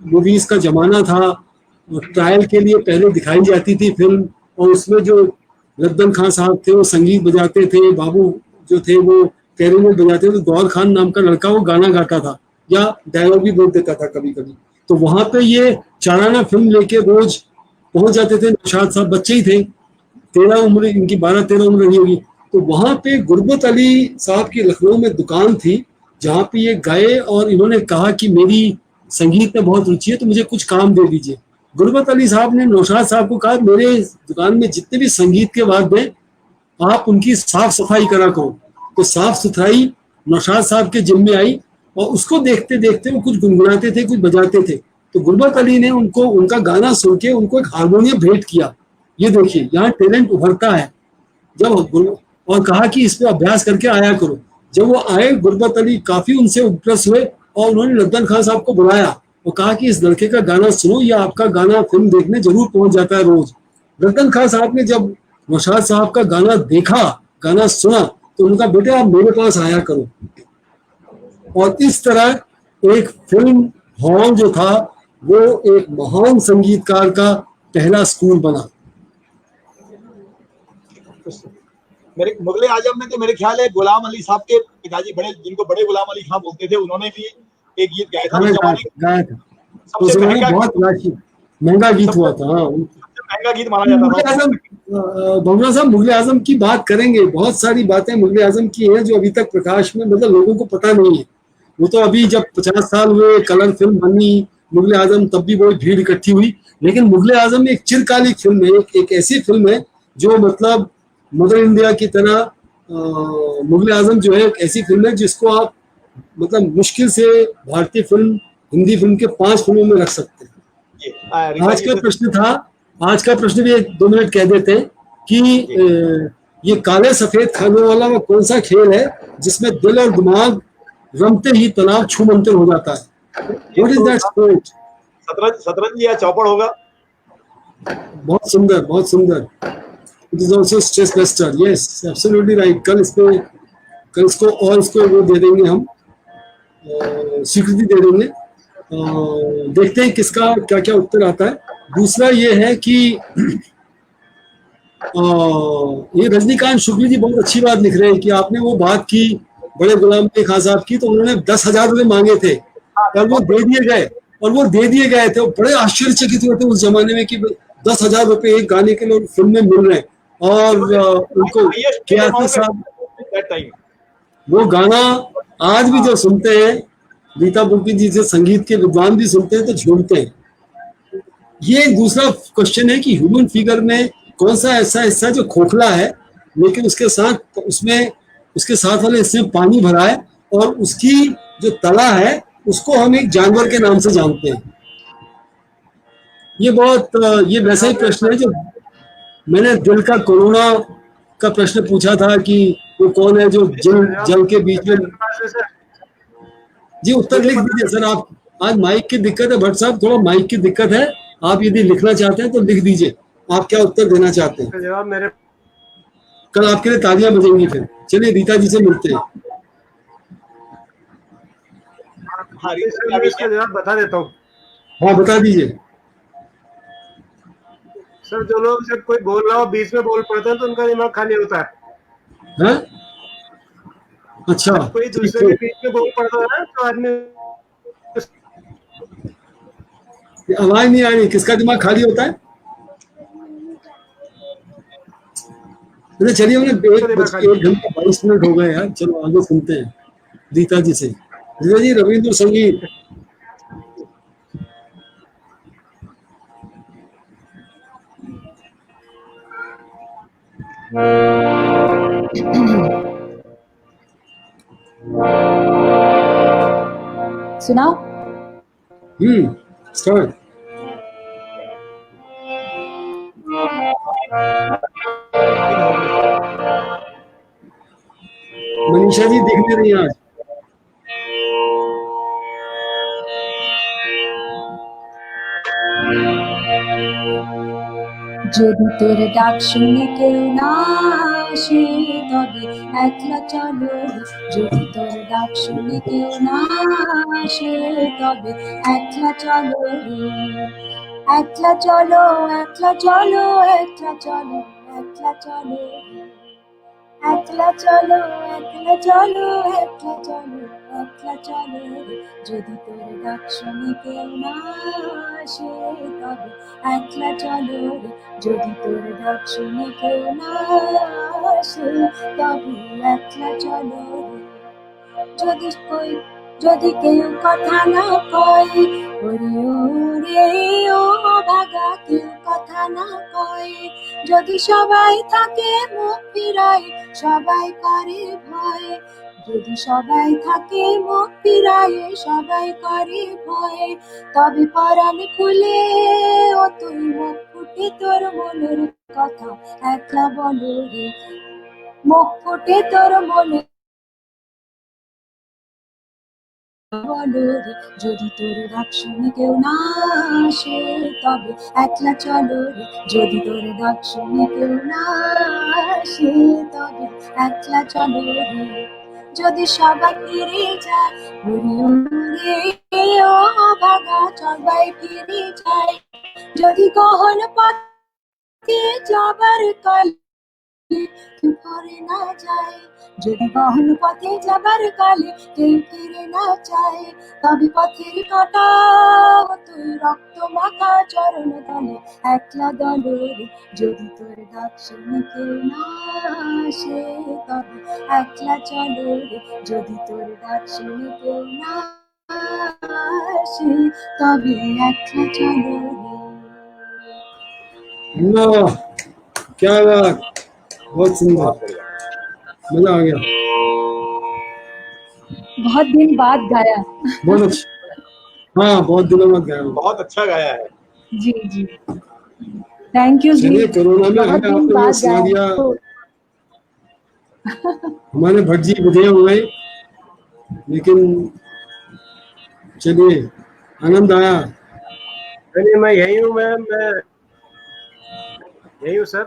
मूवीज का जमाना था, ट्रायल के लिए पहले दिखाई जाती थी फिल्म, और उसमें जो रद्दन खान साहब थे वो संगीत बजाते थे, बाबू जो थे वो क्लैरिनेट बजाते थे, गौर खान नाम का लड़का वो गाना गाता था या डायलॉग भी बोल देता था कभी कभी। तो वहां पे ये चाराना फिल्म लेके रोज पहुंच जाते थे। नौशाद साहब बच्चे ही थे, 13 उम्र इनकी, 12-13 उम्र रही होगी। तो वहां पे गुरबत अली साहब की लखनऊ में दुकान थी जहाँ पे ये गए, और इन्होंने कहा कि मेरी संगीत में बहुत रुचि है तो मुझे कुछ काम दे दीजिए। गुरबत अली साहब ने नौशाद साहब को कहा, मेरे दुकान में जितने भी संगीत के वाद्य हैं आप उनकी साफ सफाई करा करो। तो साफ सुथराई नौशाद साहब के जिम्मे आई, और उसको देखते देखते वो कुछ गुनगुनाते थे, कुछ बजाते थे। तो गुरबत अली ने उनको, उनका गाना सुन के उनको एक हारमोनियम भेंट किया। ये देखिए यहाँ टैलेंट उभरता है। जब और कहा कि इस पे अभ्यास करके आया करो। जब वो आए, गुरबत अली काफी उनसे इम्प्रेस हुए और उन्होंने रद्दन खान साहब को बुलाया और कहा कि इस लड़के का गाना सुनो, या आपका गाना फिल्म देखने जरूर पहुंच जाता है रोज। रद्दन खान साहब ने जब नौशाद साहब का गाना देखा, गाना सुना, तो उनका बेटे आप मेरे पास आया करो। और इस तरह एक फिल्म हॉल जो था वो एक महान संगीतकार का पहला स्कूल बना। मेरे मुगले आजम में तो मेरे ख्याल है गुलाम अली साहब के पिताजी, बड़े जिनको बड़े गुलाम अली खां बोलते थे, उन्होंने भी एक गीत गाया था उस जमाने गाया था उस सबसे जमाने बहुत महंगा गीत हुआ था। हाँ, महंगा गीत माना जाता मुगले था। आजम, भगवान साहब मुगले आजम की बात करेंगे, बहुत सारी बातें मुगले आजम की हैं जो अभी तक प्रकाश में, मतलब लोगों को पता नहीं है। वो तो अभी जब 50 साल हुए, कलर फिल्म बनी मुगले आजम, तब भी बहुत भीड़ इकट्ठी हुई। लेकिन मुगले आजम एक चिरकालिक फिल्म है, एक ऐसी फिल्म है जो मतलब मदर इंडिया की तरह मुगले आजम जो है एक ऐसी फिल्म है जिसको आप मतलब मुश्किल से भारतीय फिल्म, हिंदी फिल्म के 5 फिल्मों में रख सकते हैं। आज का प्रश्न भी 1-2 मिनट कह देते हैं कि ये काले सफेद खाने वाला वो कौन सा खेल है जिसमें दिल और दिमाग रमते ही तनाव छूमंतर हो जाता है? What is that sport? शतरंज या चौपड़ होगा। बहुत सुंदर, बहुत सुंदर। It is also stress buster. Yes, absolutely right. कल इसको और इसको वो दे देंगे हम, स्वीकृति दे देंगे। देखते हैं किसका क्या क्या उत्तर आता है। दूसरा ये है कि ये रजनीकांत शुक्ल जी बहुत अच्छी बात लिख रहे हैं कि आपने वो बात की बड़े गुलाम अली खां साहब की, तो उन्होंने 10,000 रुपये मांगे थे और वो दे दिए गए थे। बड़े आश्चर्यचकित हुए थे उस जमाने में कि 10,000 रुपये एक गाने के लिए फिल्म में मिल रहे हैं। और उनको क्या साहब वो गाना आज भी जो सुनते हैं, रीता बुर्की जी से संगीत के विद्वान भी सुनते हैं तो झूमते हैं। ये दूसरा क्वेश्चन है कि ह्यूमन फिगर में कौन सा ऐसा हिस्सा जो खोखला है लेकिन उसके साथ वाले हिस्से में पानी भरा है, और उसकी जो तला है उसको हम एक जानवर के नाम से जानते हैं। ये वैसा ही प्रश्न है जो मैंने दिल का कोरोना का प्रश्न पूछा था कि वो कौन है जो जल के बीच में। जी उत्तर लिख दीजिए सर आप। आज माइक की दिक्कत है भट्ट साहब, थोड़ा माइक की दिक्कत है। आप यदि लिखना चाहते हैं तो लिख दीजिए आप क्या उत्तर देना चाहते हैं। जवाब मेरे कल आपके लिए तालियां बजेंगी। फिर चलिए रीता जी से मिलते हैं। इसका जवाब बता देता हूँ। हाँ बता दीजिए सर। जो लोग जब कोई बोल रहा हो बीच में बोल पड़ते हैं तो उनका दिमाग खाली होता है। अच्छा, कोई दूसरे के बीच में बोल पड़ता है तो आदमी आवाज नहीं आ रही, किसका दिमाग खाली होता है? चलिए उन्हें 1:22 हो गए यार, चलो आगे सुनते हैं रीता जी से। रीता जी रविंद्र संगीत। सुनाओ। स्टार्ट। मनीषा जी दिख नहीं रही आज। যদি তোর ডাক শুনে কেউ না আসে তবে একলা চলো, যদি তোর ডাক শুনে কেউ না আসে তবে একলা চলো, একলা চলো, একলা চলো, একলা চলো, একলা চলো, একলা চলো, একলা চলো, একলা চলো, একলা চলো, যদি তোর ডাক শুনে কেউ না আসে তবে একলা চলো, যদি তোর ডাক শুনে কেউ না আসে তবে একলা চলো, যদি কেউ কথা না কয়, ওরে ওরে ও ভাগা কেউ কথা না কয়, যদি সবাই থাকে মুখ ফিরায় সবাই করে ভয়, যদি সবাই থাকে মুখ ফিরায় সবাই করে ভয়, তবে পরাণ খুলে ও তুই মুখ ফুটে তোর মনের কথা একলা বলো রে, মুখ ফুটে তোর মনে বলো রে, যদি তোর ডাক শুনে কেউ না আসে তবে একলা চলো রে, যদি তোর ডাক শুনে কেউ না আসে তবে একলা চলো রে, যদি সবাই ফিরে যায়, উড়ে উড়ে ও ভাগা সবাই ফিরে যায়, যদি গহন পথে যাবার কাল কেউ করে না যায়, যদি বাহন পথে যাবার কালে কেউ ফিরে না চায়, তবে পথের কাঁটা তুই রক্ত মাখা চরণ তলে একলা দলরে, যদি তোর ডাক শুনে কেউ না আসে, তবে একলা চলো রে, যদি তোর ডাক শুনে কেউ না আসে, তবে একলা চলো রে। वाह, क्या बात, बहुत सुंदर, बहुत बढ़िया। मजा आ गया, बहुत दिन बाद गाया। बहुत अच्छा। हाँ, बहुत दिनों बाद गाया हूँ। बहुत अच्छा गाया है। जी जी, थैंक यू जी। चलिए, कोरोना में बहुत हमें दिन आपने बाद सुना गाया दिया, तो हमारे भट्ट जी विधेय हुए, लेकिन चलिए, आनंद आया। नहीं, मैं यही हूँ, मैं यही हूँ सर।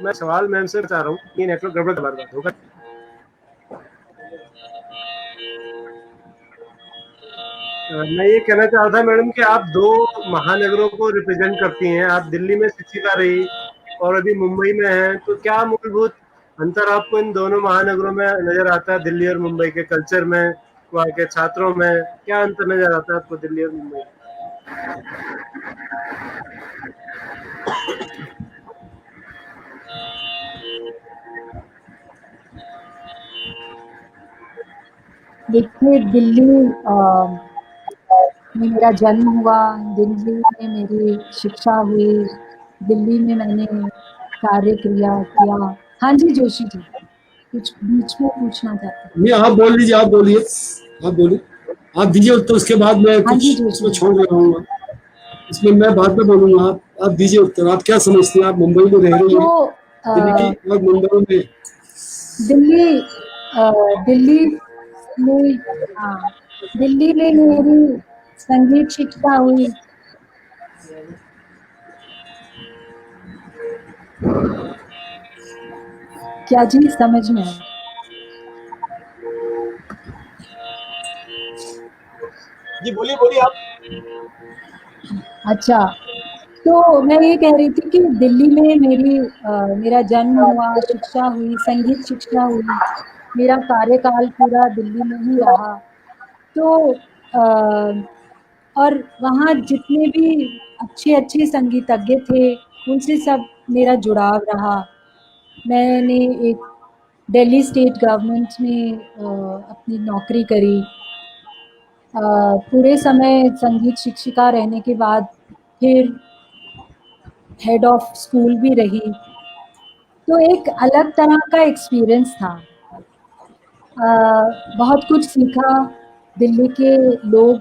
मैं सवाल मैम से बता रहा हूँ, ये नेटवर्क गड़बड़ बार बार होगा। मैं ये कहना चाह रहा था मैडम कि आप दो महानगरों को रिप्रेजेंट करती हैं, आप दिल्ली में शिक्षिका रही और अभी मुंबई में हैं, तो क्या मूलभूत अंतर आपको इन दोनों महानगरों में नजर आता है? दिल्ली और मुंबई के कल्चर में, वहाँ के छात्रों में क्या अंतर नजर आता है आपको दिल्ली और मुंबई? देखिए, दिल्ली में मेरा जन्म हुआ, दिल्ली में मेरी शिक्षा हुई, दिल्ली में मैंने कार्य किया। हाँ जी जोशी जी, कुछ बीच में पूछना चाहते हैं? नहीं, आप बोल लीजिए, आप बोलिए, आप बोलिए, आप दीजिए उत्तर, उसके बाद मैं हाँ जी कुछ जोशी इसमें जी। छोड़ लगाऊंगा, इसमें मैं बाद में बोलूंगा। आप दीजिए उत्तर, आप क्या समझते हैं? आप मुंबई में रह रही हैं, तो दिल्ली और मुंबई में। दिल्ली में, हाँ, दिल्ली में मेरी संगीत शिक्षा हुई। क्या जी, समझ में आया? जी बोलिए बोलिए आप। अच्छा, तो मैं ये कह रही थी कि दिल्ली में मेरा जन्म हुआ, शिक्षा हुई, संगीत शिक्षा हुई, मेरा कार्यकाल पूरा दिल्ली में ही रहा। तो और वहाँ जितने भी अच्छे संगीतज्ञ थे, उनसे सब मेरा जुड़ाव रहा। मैंने एक दिल्ली स्टेट गवर्नमेंट में अपनी नौकरी करी। पूरे समय संगीत शिक्षिका रहने के बाद फिर हेड ऑफ स्कूल भी रही, तो एक अलग तरह का एक्सपीरियंस था। बहुत कुछ सीखा। दिल्ली के लोग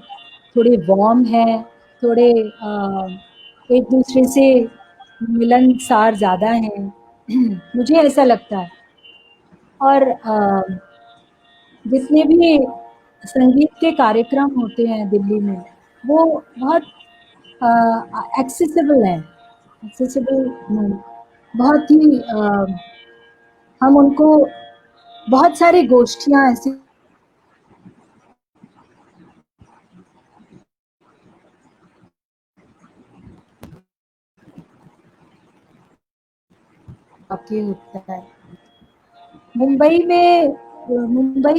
थोड़े वार्म हैं, थोड़े एक दूसरे से मिलनसार ज़्यादा हैं, मुझे ऐसा लगता है। और जितने भी संगीत के कार्यक्रम होते हैं दिल्ली में, वो बहुत एक्सेसिबल हैं, बहुत ही हम उनको, बहुत सारी गोष्ठियाँ ऐसी वाक़ई होता है। मुंबई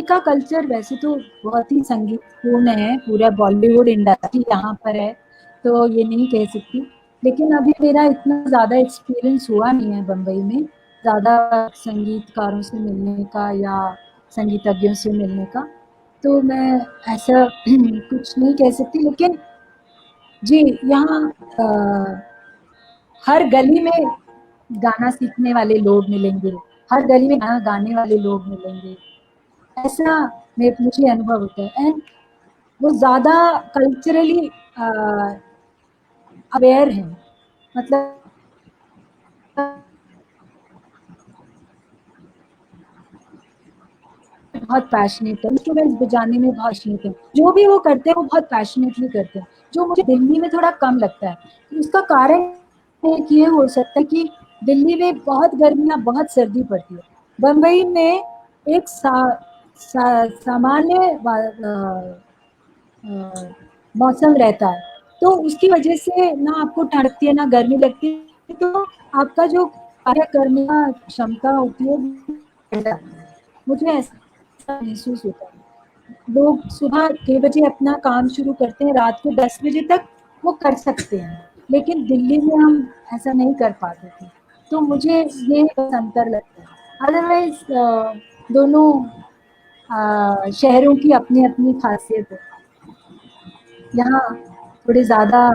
का कल्चर वैसे तो बहुत ही संगीतपूर्ण है, पूरा बॉलीवुड इंडस्ट्री यहाँ पर है, तो ये नहीं कह सकती। लेकिन अभी मेरा इतना ज़्यादा एक्सपीरियंस हुआ नहीं है बम्बई में, ज़्यादा संगीतकारों से मिलने का या संगीतज्ञों से मिलने का, तो मैं ऐसा कुछ नहीं कह सकती। लेकिन जी, यहाँ हर गली में गाना सीखने वाले लोग मिलेंगे, हर गली में गाना गाने वाले लोग मिलेंगे, ऐसा मुझे अनुभव होता है। एंड वो ज़्यादा कल्चरली अवेयर हैं, मतलब बहुत पैशनेट है, इंस्ट्रूमेंट्स बजाने में बहुत पैशनेट है, जो भी वो करते हैं वो बहुत पैशनेटली करते हैं, जो मुझे दिल्ली में थोड़ा कम लगता है। उसका कारण एक ये हो सकता है कि दिल्ली में बहुत गर्मी या बहुत सर्दी पड़ती है। बम्बई में एक सामान्य मौसम रहता है, तो उसकी वजह से ना आपको ठंड लगती है ना गर्मी लगती है, तो आपका जो कार्य करने का क्षमता होती है बढ़ जाती है। मुझे ऐसा महसूस होता है। लोग सुबह 6 बजे अपना काम शुरू करते हैं, रात को 10 बजे तक वो कर सकते हैं, लेकिन दिल्ली में हम ऐसा नहीं कर पाते थे। तो मुझे ये बस अंतर लगता है। अदरवाइज दोनों शहरों की अपनी-अपनी खासियत है। यहाँ थोड़ी ज़्यादा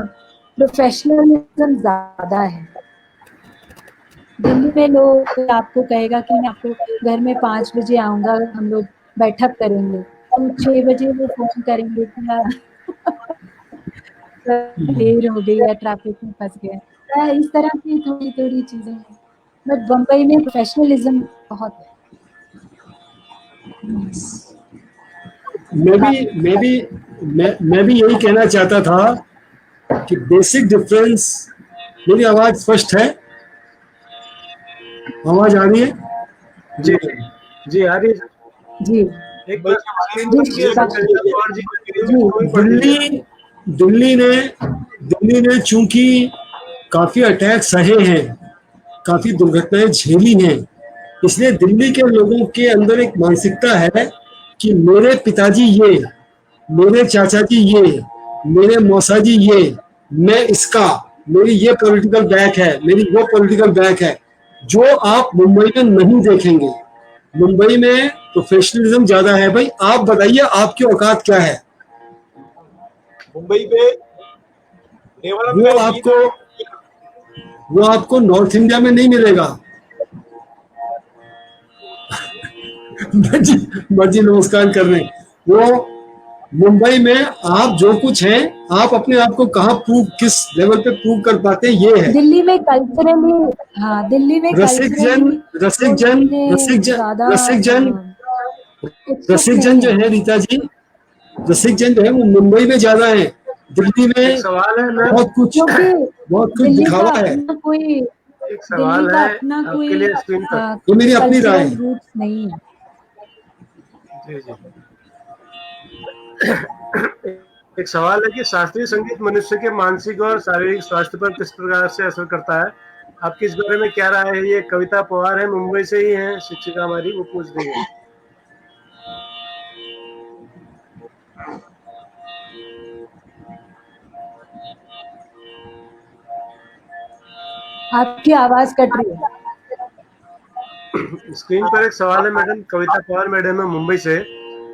प्रोफेशनलिज्म ज़्यादा है। दिल्ली में लोग आपको कहेगा कि मैं आपको घर में 5 बजे आऊँगा, हम लोग बैठक करेंगे। तो 6 बजे वो फ़ोन करेंगे कि देर हो गई है, ट्रैफिक में फँस गए। इस तरह की थोड़ी-थोड़ी चीज़ें हैं। बट बम्बई में प्रोफेशनलिज्म बहुत है। मैं भी यही कहना चाहता था कि बेसिक डिफरेंस। मेरी आवाज स्पष्ट है? आवाज आ रही है? जी जी आ रही है। जी एक बार स्क्रीन पर जी और जी दिल्ली ने चूंकि काफी अटैक सहे हैं, काफी दुर्घटनाएं झेली हैं, इसलिए दिल्ली के लोगों के अंदर एक मानसिकता है कि मेरे पिताजी ये, मेरे चाचा जी ये, मेरे मौसा जी ये, मैं इसका, मेरी ये पॉलिटिकल बैक है, मेरी वो पॉलिटिकल बैक है, जो आप मुंबई में नहीं देखेंगे। मुंबई में प्रोफेशनलिज्म ज्यादा है। भाई आप बताइए आपकी औकात क्या है? मुंबई में वो आपको नॉर्थ इंडिया में नहीं मिलेगा। मर्जी नमस्कार कर रहे हैं। वो मुंबई में आप जो कुछ हैं, आप अपने आप को कहाँ प्रूव, किस लेवल पे प्रूव कर पाते हैं, ये है। दिल्ली में कल्चरली, हाँ दिल्ली में रसिक जन जो है रीता जी, रसिक जन जो है वो मुंबई में ज्यादा है। दिल्ली में सवाल है मैं बहुत कुछ दिखावा है। एक सवाल है आपके लिए स्क्रीन पर। ये मेरी अपनी राय है। रूट्स नहीं है। जी जी एक सवाल है कि शास्त्रीय संगीत मनुष्य के मानसिक और शारीरिक स्वास्थ्य पर किस प्रकार से असर करता है? आपकी इस बारे में क्या राय है? ये कविता पवार है, मुंबई से ही है, शिक्षिका हमारी, वो पूछ रही है। आपकी आवाज कट रही है। स्क्रीन पर एक सवाल है मैडम, कविता पवार मैडम है मुंबई से,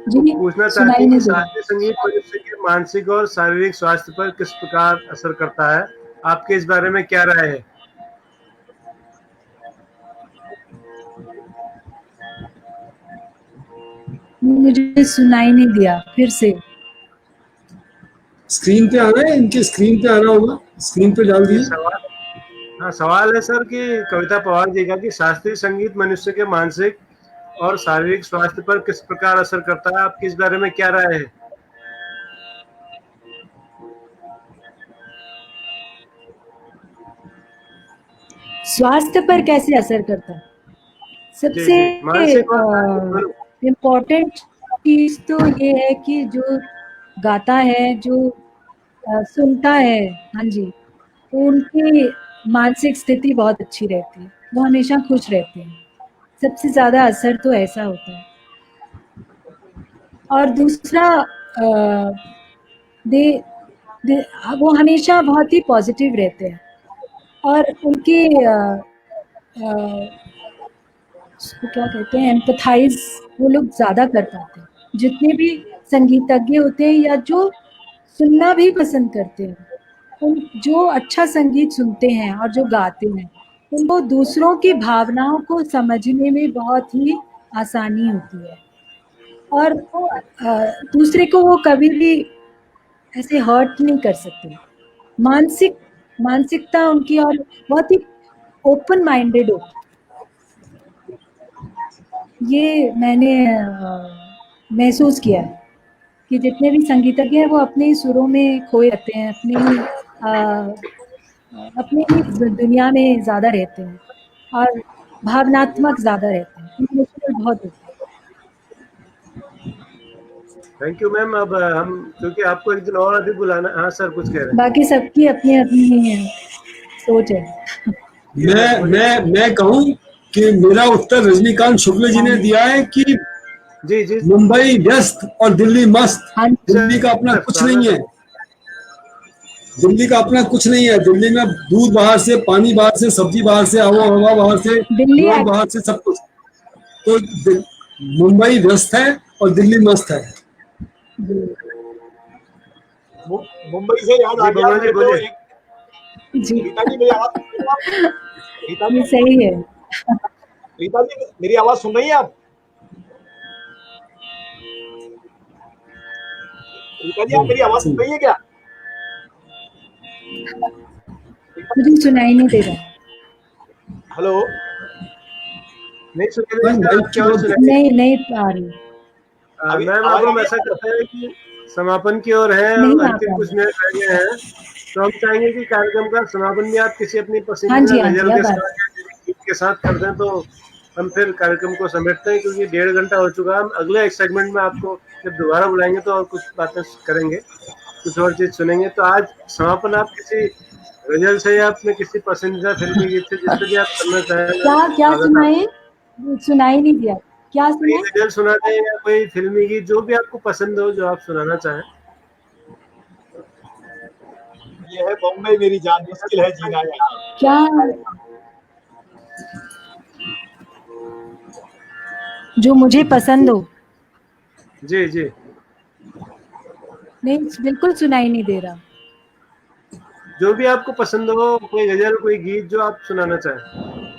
जी पूछना चाहती हैं कि शास्त्रीय संगीत मनुष्य के मानसिक और शारीरिक स्वास्थ्य पर किस प्रकार असर करता है? आपके इस बारे में क्या राय है? मुझे सुनाई नहीं दिया, फिर से। स्क्रीन पे आ रहा है, इनके स्क्रीन पे आ रहा होगा, स्क्रीन पे डाल दिए। हाँ सवाल है सर कि कविता पवार जी का कि शास्त्रीय संगीत मनुष्य के मानसिक और शारीरिक स्वास्थ्य पर किस प्रकार असर करता है? आपकी इस बारे में क्या राय है? स्वास्थ्य पर कैसे असर करता है? सबसे इम्पोर्टेंट चीज तो ये है कि जो गाता है, जो सुनता है, हाँ जी, उनकी मानसिक स्थिति बहुत अच्छी रहती है, वो हमेशा खुश रहते हैं। सबसे ज्यादा असर तो ऐसा होता है। और दूसरा वो हमेशा बहुत ही पॉजिटिव रहते हैं और उनकी क्या कहते हैं, एम्पथाइज वो लोग ज़्यादा कर पाते हैं। जितने भी संगीतज्ञ होते हैं या जो सुनना भी पसंद करते हैं, उन जो अच्छा संगीत सुनते हैं और जो गाते हैं, उनको दूसरों की भावनाओं को समझने में बहुत ही आसानी होती है और दूसरे को वो कभी भी ऐसे हर्ट नहीं कर सकते। मानसिकता उनकी और बहुत ही ओपन माइंडेड होती है। ये मैंने महसूस किया है कि जितने भी संगीतज्ञ हैं वो अपने सुरों में खोए रहते हैं, अपनी ही दुनिया में ज़्यादा रहते हैं और भावनात्मक ज़्यादा रहते हैं, इमोशनल बहुत होते हैं। Thank you ma'am. अब हम क्योंकि आपको एक दिन और अभी बुलाना। हाँ सर कुछ कह रहे हैं। बाकी सबकी अपनी अपनी सोच है। जी सर बोलिए। मैं कहूं कि मेरा उत्तर रजनीकांत शुक्ल जी ने दिया है कि जी जी मुंबई व्यस्त और दिल्ली मस्त। हाँ दिल्ली का अपना सर, कुछ नहीं है। दिल्ली का अपना कुछ नहीं है। दिल्ली में दूध बाहर से, पानी बाहर से, सब्जी बाहर से, हवा बाहर से, दिल्ली रोड बाहर से, सब कुछ। तो मुंबई व्यस्त है और दिल्ली मस्त है। मुंबई से याद आ जी गया बबलू जी मेरे को बोलिए। एक। जी रीता जी मेरी आवाज सुन रही हैं आप? रीता ये जी, सही है। रीता जी मेरी आवाज सुन रही हैं आप? रीता जी आप मेरी आवाज सुन रही है क्या? मुझे सुनाई नहीं दे रहा। हेलो। नहीं सुनिए सर, माइक आपकी की आवाज ओर सुनाई। नहीं आ रही। अभी मैम अब आवाज आ हम रही ऐसा है आपको? करते हैं कि समापन की ओर है, नहीं आ अंतिम पा कुछ रही। मिनट रह गए हैं, तो हम चाहेंगे कि कार्यक्रम का समापन भी आप किसी अपनी हाँ पसंदीदा जी गजल के अब आ साथ या किसी गीत के साथ कर दें, तो हम फिर कार्यक्रम को समेटते हैं, क्योंकि 1.5 घंटा हो चुका है। हम अगले एक सेगमेंट में आपको जब दोबारा बुलाएंगे तो और कुछ बातें करेंगे, कुछ और चीज सुनेंगे। तो आज समापन आप किसी गजल से या अपने किसी पसंदीदा फिल्मी गीत से, जिससे भी आप करना चाहें। क्या क्या स्वागत है। सुनाए? सुनाई नहीं दिया। क्या कोई सुनाए? गजल सुना दें या कोई फिल्मी गीत, जो भी आपको पसंद हो, जो आप सुनाना चाहें। ये है बॉम्बे मेरी जान, मुश्किल है जीना यहाँ। क्या जो मुझे पसंद हो? जी जी नहीं बिल्कुल सुनाई नहीं दे रहा। जो भी आपको पसंद हो, कोई गजल कोई गीत जो आप सुनाना चाहें।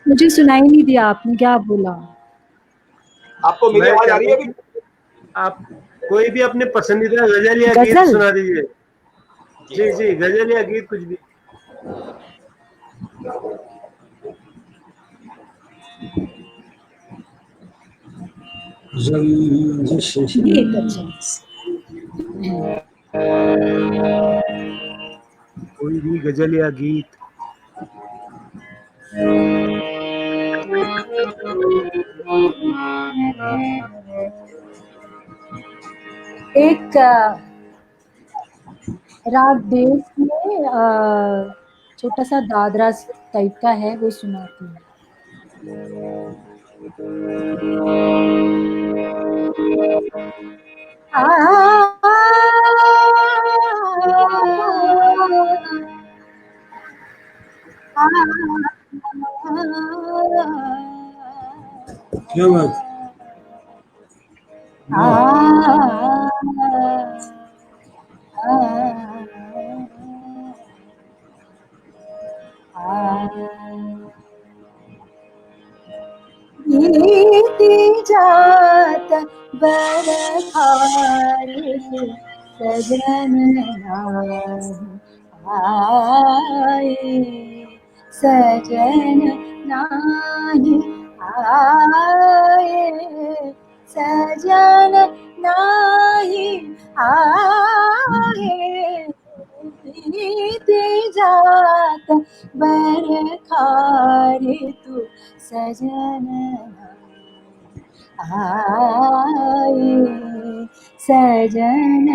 मुझे सुनाई नहीं दिया, आपने क्या बोला? आपको मेरी मैं आवाज कह आ रहा रही हूँ है अभी? कि आप कोई भी अपने पसंदीदा गजल या गीत गजल? सुना दीजिए। जी जी जी गजल या गीत कुछ भी। गीत अच्छा। कोई भी गजल या गीत। एक राग देश में छोटा सा दादरा टाइप का है, वो सुनाती हूँ। क्या बात। बीती जात बरखारी सजन आए, सजन नाही आए, सजन नाही आए। बीती जात बरखारी तू सजन आए, सजन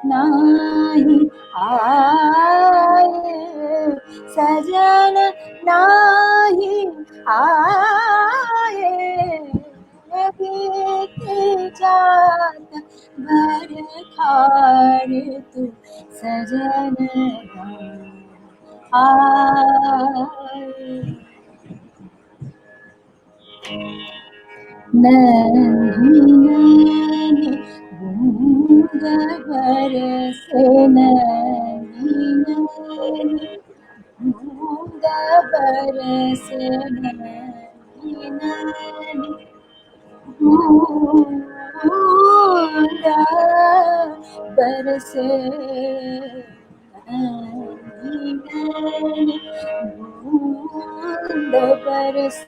नाही आए, सजन नाही आए। बीती जात बरखारी तू सजन आए। नैनी नैनी बूंद बरसे, नैनी नैनी बूंद बरसे, नैनी नैनी बूंद बरसे, नैनी नैनी बूंद बरसे,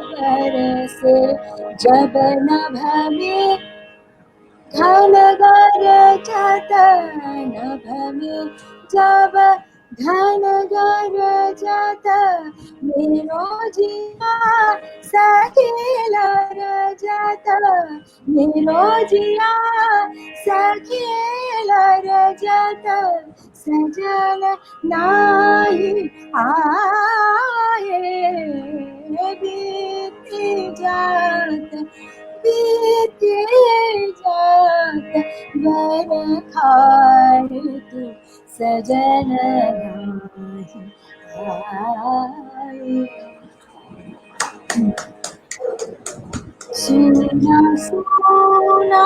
बरसे। जब नभ में घन गरजत, नभ में जब घन गरजत निरोजिया सखिला रजत निरोजिया सखिला रजत सजन नाही आए बीती जात बर खार तू सजन नाही आए सुना सुना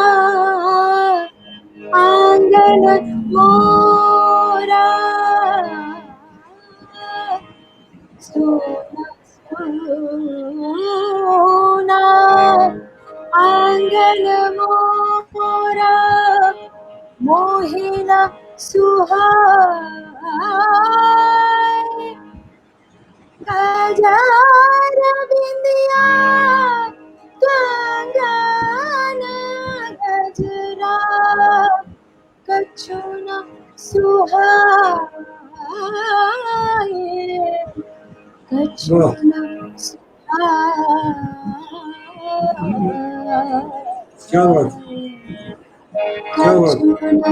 आंगन मोरा सुना सुना आंगन मोरा मोहिना सुहाए कजार बिंदिया कंगन गजरा कछुना सुहाए कछुना क्या बात क्या बात कछुना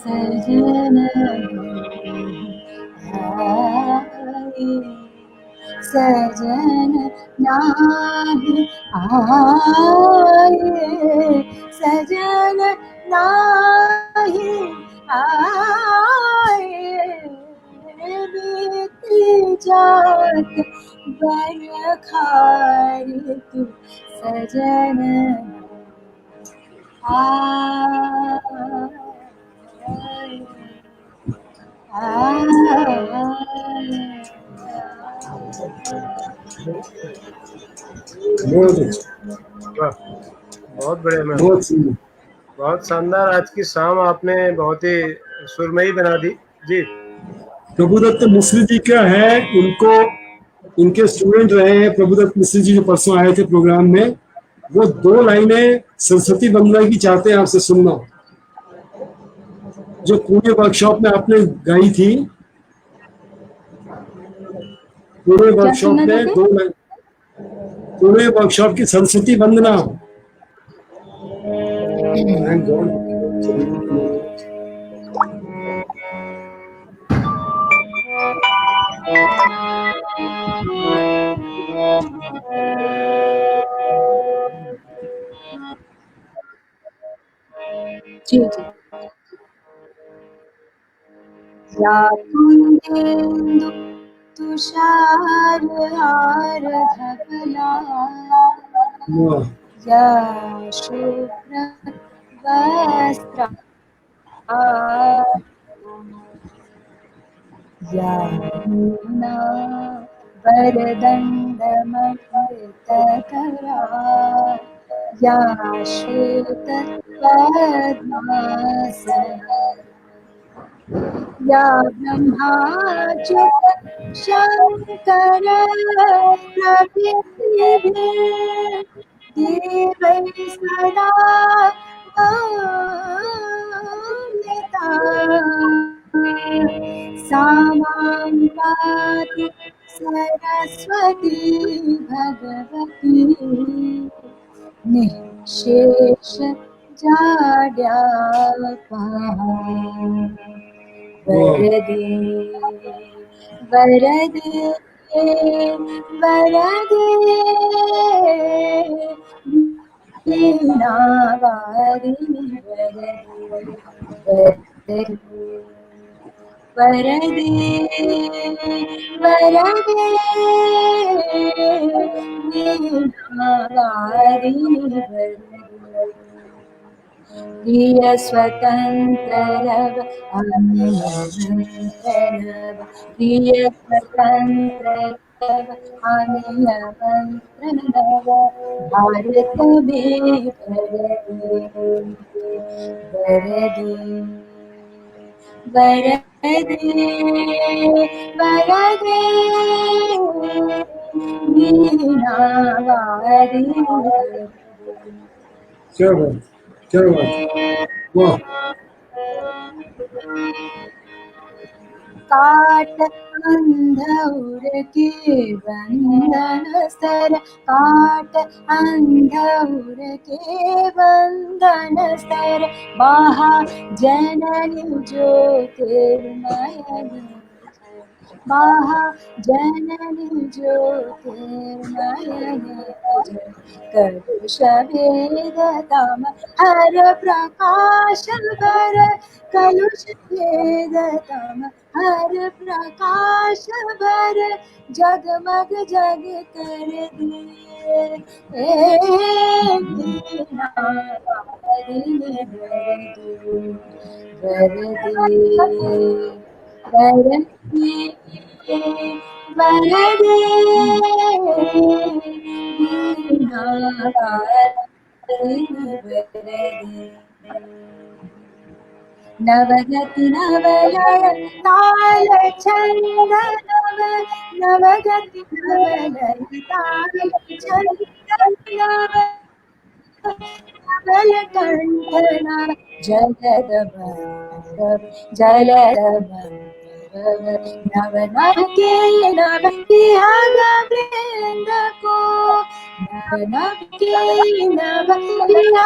सजन आए सजन नाही आए सजन नाही आए बीती जात बर खार तू सजन बहुत अच्छा वाह, बहुत बढ़िया मैम, बहुत सुंदर बहुत शानदार। आज की शाम आपने बहुत ही सुरमई बना दी जी। प्रभुदत्त मिश्र जी क्या है, उनको उनके स्टूडेंट रहे हैं प्रभुदत्त मिश्र जी जो परसों आए थे प्रोग्राम में। वो 2 लाइनें सरस्वती वंदना की चाहते हैं आपसे सुनना, जो पुणे वर्कशॉप में आपने गाई थी। पुणे वर्कशॉप सुनना में चाहते? 2 लाइन, पुणे वर्कशॉप की सरस्वती वंदना। Thank God. जी जी या कुंदेन्दु तुषार हार धवला वाह, या शुभ्र वस्त्र या मीना वरदण्डमण्डितकरा या श्वेत पद्मासना या ब्रह्माच्युत शङ्कर प्रभृतिभिः देवैः सदा वन्दिता सा मां पातु सरस्वती भगवती निःशेष जाड्यापा वरदे वरदे वरदे वीणावारिणि वरदे वरदे वरदे वीणावारिणि वरदे प्रिय स्वतंत्र रव आनयमंत्रनव प्रिय स्वतंत्र रव आनयमंत्रनव भारत में वरदे वरदे वरदे वीणावारिणि क्या बात क्या बात। वाह, काट अंधौर के बंधन सर, काट अंधौर के बंधन सर, बाहा जननी ज्योतिर्मयी, बाहा जननी ज्योतिर्मयी, कलुष भेदतम हर प्रकाश बर, कलुष भेदतम हर प्रकाश बर, जगमग जग कर दिए वीणावादिनी वरदे वरदे वीणावादिनी वरदे। नवगति नवलय ताल छंद नव, नवगति नवलय ताल छंद नव, नवल कंठ नव जलद भैरव, जलद भैरव, नव नव के वृंद को, नव नव के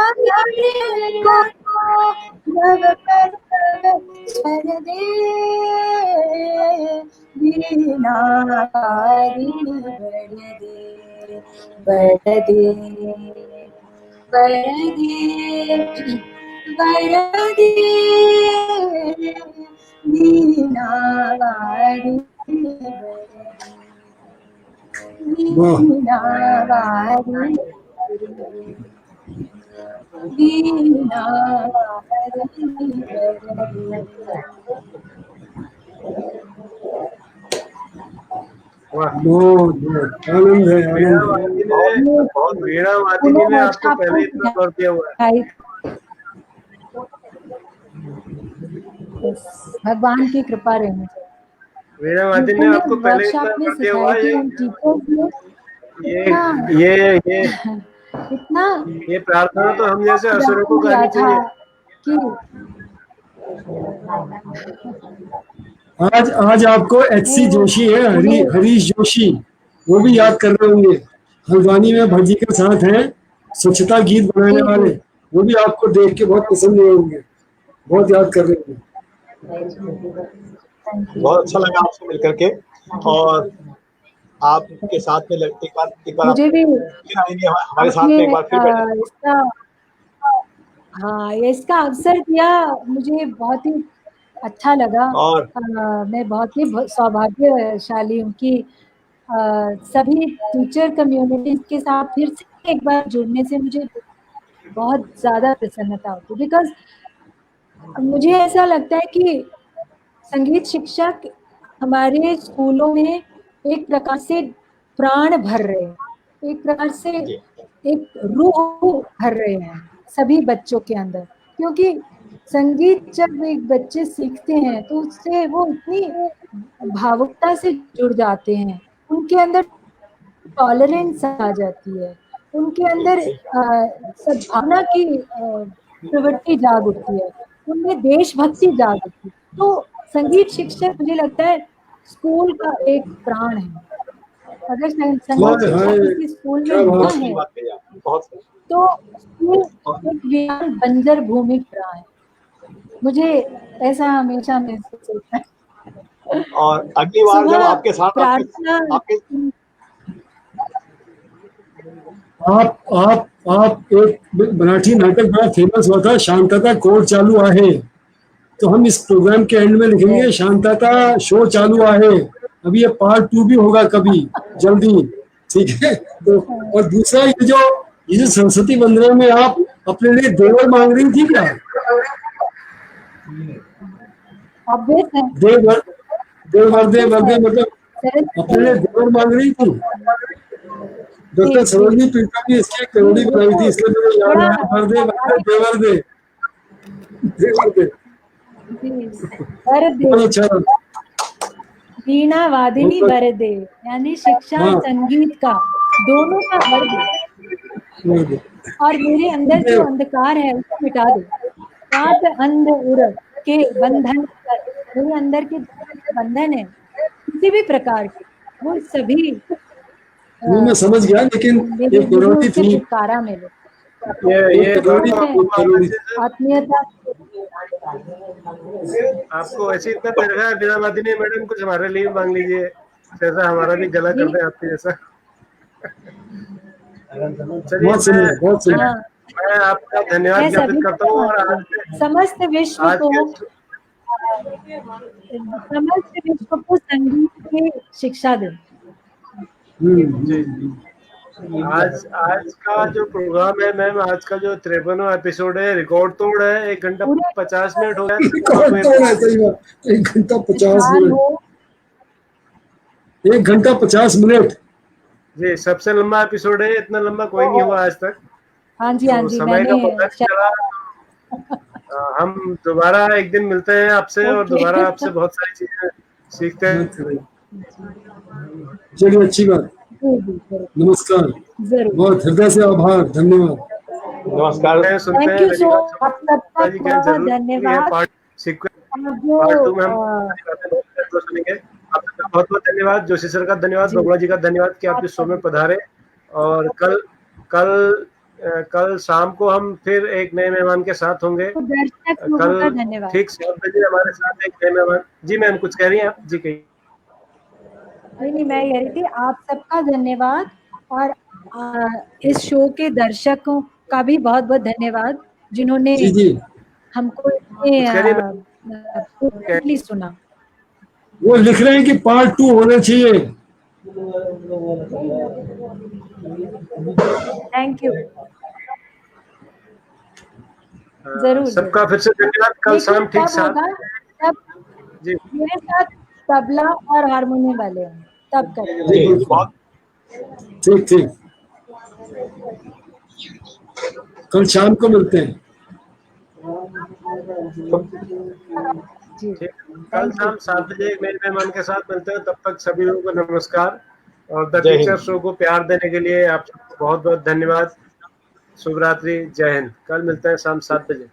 वृंद को, नव पर्वत छर दे वीणावादिनी वरदे वरदे वरदे वरदे वीणावादिनी वाह, वीणावादिनी वीणावादिनी वरदे। वाह, बहुत बहुत आनंद है, आनंद है। वीणावादिनी ने आपको पहले इतना गौर किया हुआ है। भगवान की कृपा रहनी चाहिए। वीणावादिनी ने आपको पहले इतना वर्कशॉप में गौर किया हुआ है। सिखाई थी उन टीचर्स ने, इतना ये प्रार्थना तो हम जैसे असुरों को किया करनी था चाहिए कि आज आपको HC जोशी है, हरीश जोशी, वो भी याद कर रहे होंगे। हल्द्वानी में भटजी के साथ हैं, स्वच्छता गीत बनाने वाले, वो भी आपको देख के बहुत पसंद हुए होंगे, बहुत याद कर रहे होंगे। बहुत अच्छा लगा आपसे मिलकर के, और आपके साथ में एक बार मुझे भी आएंगे हमारे साथ में, एक बार फिर बैठेंगे। इसका अवसर दिया, मुझे बहुत ही अच्छा लगा। और मैं बहुत ही सौभाग्यशाली हूँ कि सभी टीचर कम्युनिटी के साथ फिर से एक बार जुड़ने से मुझे बहुत ज़्यादा प्रसन्नता होती है। बिकॉज मुझे ऐसा लगता है कि संगीत शिक्षक हमारे स्कूलों में एक प्रकार से प्राण भर रहे हैं, एक प्रकार से एक रूह भर रहे हैं सभी बच्चों के अंदर, क्योंकि संगीत जब एक बच्चे सीखते हैं तो उससे वो इतनी भावुकता से जुड़ जाते हैं, उनके अंदर टॉलरेंस आ जाती है, उनके अंदर सद्भावना की प्रवृत्ति जाग उठती है, उनमें देशभक्ति जाग उठती है। तो संगीत शिक्षक मुझे लगता है स्कूल का एक प्राण है। अगर संगीत शिक्षक किसी स्कूल में ना है तो स्कूल एक वीरान बंजर भूमि की तरह है। मुझे ऐसा हमेशा महसूस होता है। और अगली बार जब आपके साथ प्रार्थना आप एक मराठी नाटक बड़ा फेमस हुआ था, शांतता कोर्ट चालू आहे, तो हम इस प्रोग्राम के एंड में लिखेंगे शांतता शो चालू आहे। अभी ये पार्ट 2 भी होगा कभी जल्दी, ठीक है। तो और दूसरा ये जो सरस्वती वंदना में आप अपने लिए देवर मांग रही थी क्या? देवर मतलब अपने लिए देवर मांग रही थी। डॉक्टर सरोजनी पीटर ने इसकी करोड़ी बनाई थी, इसलिए मुझे याद है, देवर दे अच्छा। वीणावादिनी वरदे यानी शिक्षा संगीत का दोनों का वरदे, और मेरे अंदर जो अंधकार है उसको मिटा दे। सात अंध उर के बंधन मेरे अंदर के बंधन है किसी भी प्रकार के, वो सभी वो मैं समझ गया, लेकिन मेरे एक प्रायोरिटी से थी, छुटकारा मिले। ये आत्मीयता आपको ऐसे इतना लग रहा है बिना बात नहीं मैडम, कुछ हमारे लिए मांग लीजिए, जैसा हमारा भी गला कर दे आपके जैसा। चलिए बहुत सुंदर, बहुत सुंदर। मैं आपका धन्यवाद ज्ञापित करता हूँ और आज समस्त विश्व आज को के समस्त विश्व को संगीत की शिक्षा दे। आज का जो प्रोग्राम है मैम, आज का जो 53वां एपिसोड है, रिकॉर्ड तोड़ है। 1 घंटा 50 मिनट हो गया। रिकॉर्ड तोड़ है, सही बात। 1 घंटा 50 मिनट, 1 घंटा 50 मिनट जी, सबसे लंबा एपिसोड है, इतना लंबा कोई नहीं हुआ आज तक। हाँ जी, हाँ जी, समय का पता नहीं चला। हम दोबारा एक दिन मिलते हैं आपसे और दोबारा आपसे बहुत सारी चीजें सीखते हैं। चलिए, अच्छी बात। नमस्कार, बहुत हृदय से आभार, धन्यवाद। नमस्कार। सुनते हैं थैंक यू सो मच, बहुत धन्यवाद। पार्ट 2 में हम सुनेंगे। आपका बहुत बहुत धन्यवाद, जोशी सर का धन्यवाद, बगुड़ा जी का धन्यवाद कि आप इस शो में पधारे। और कल शाम को हम फिर एक नए मेहमान के साथ होंगे। कल ठीक 7 बजे हमारे साथ एक नए मेहमान। जी मैम, कुछ कह रही हैं आप? जी कहिए। नहीं, मैं कह रही थी आप सबका धन्यवाद और इस शो के दर्शकों का भी बहुत बहुत धन्यवाद जिन्होंने हमको इतने सुना। वो लिख रहे हैं कि पार्ट 2 होना चाहिए। थैंक यू, जरूर। सबका फिर से धन्यवाद। कल शाम ठीक 7 जी, मेरे साथ तबला और हारमोनियम वाले हैं, तब करेंगे। ठीक ठीक, कल शाम को मिलते हैं। कल शाम 7 बजे एक नए मेहमान के साथ मिलते हैं। तब तक सभी लोगों को नमस्कार और द टीचर शो को प्यार देने के लिए आप सबको बहुत बहुत धन्यवाद। शुभ रात्रि, जय हिंद। कल मिलते हैं शाम 7 बजे।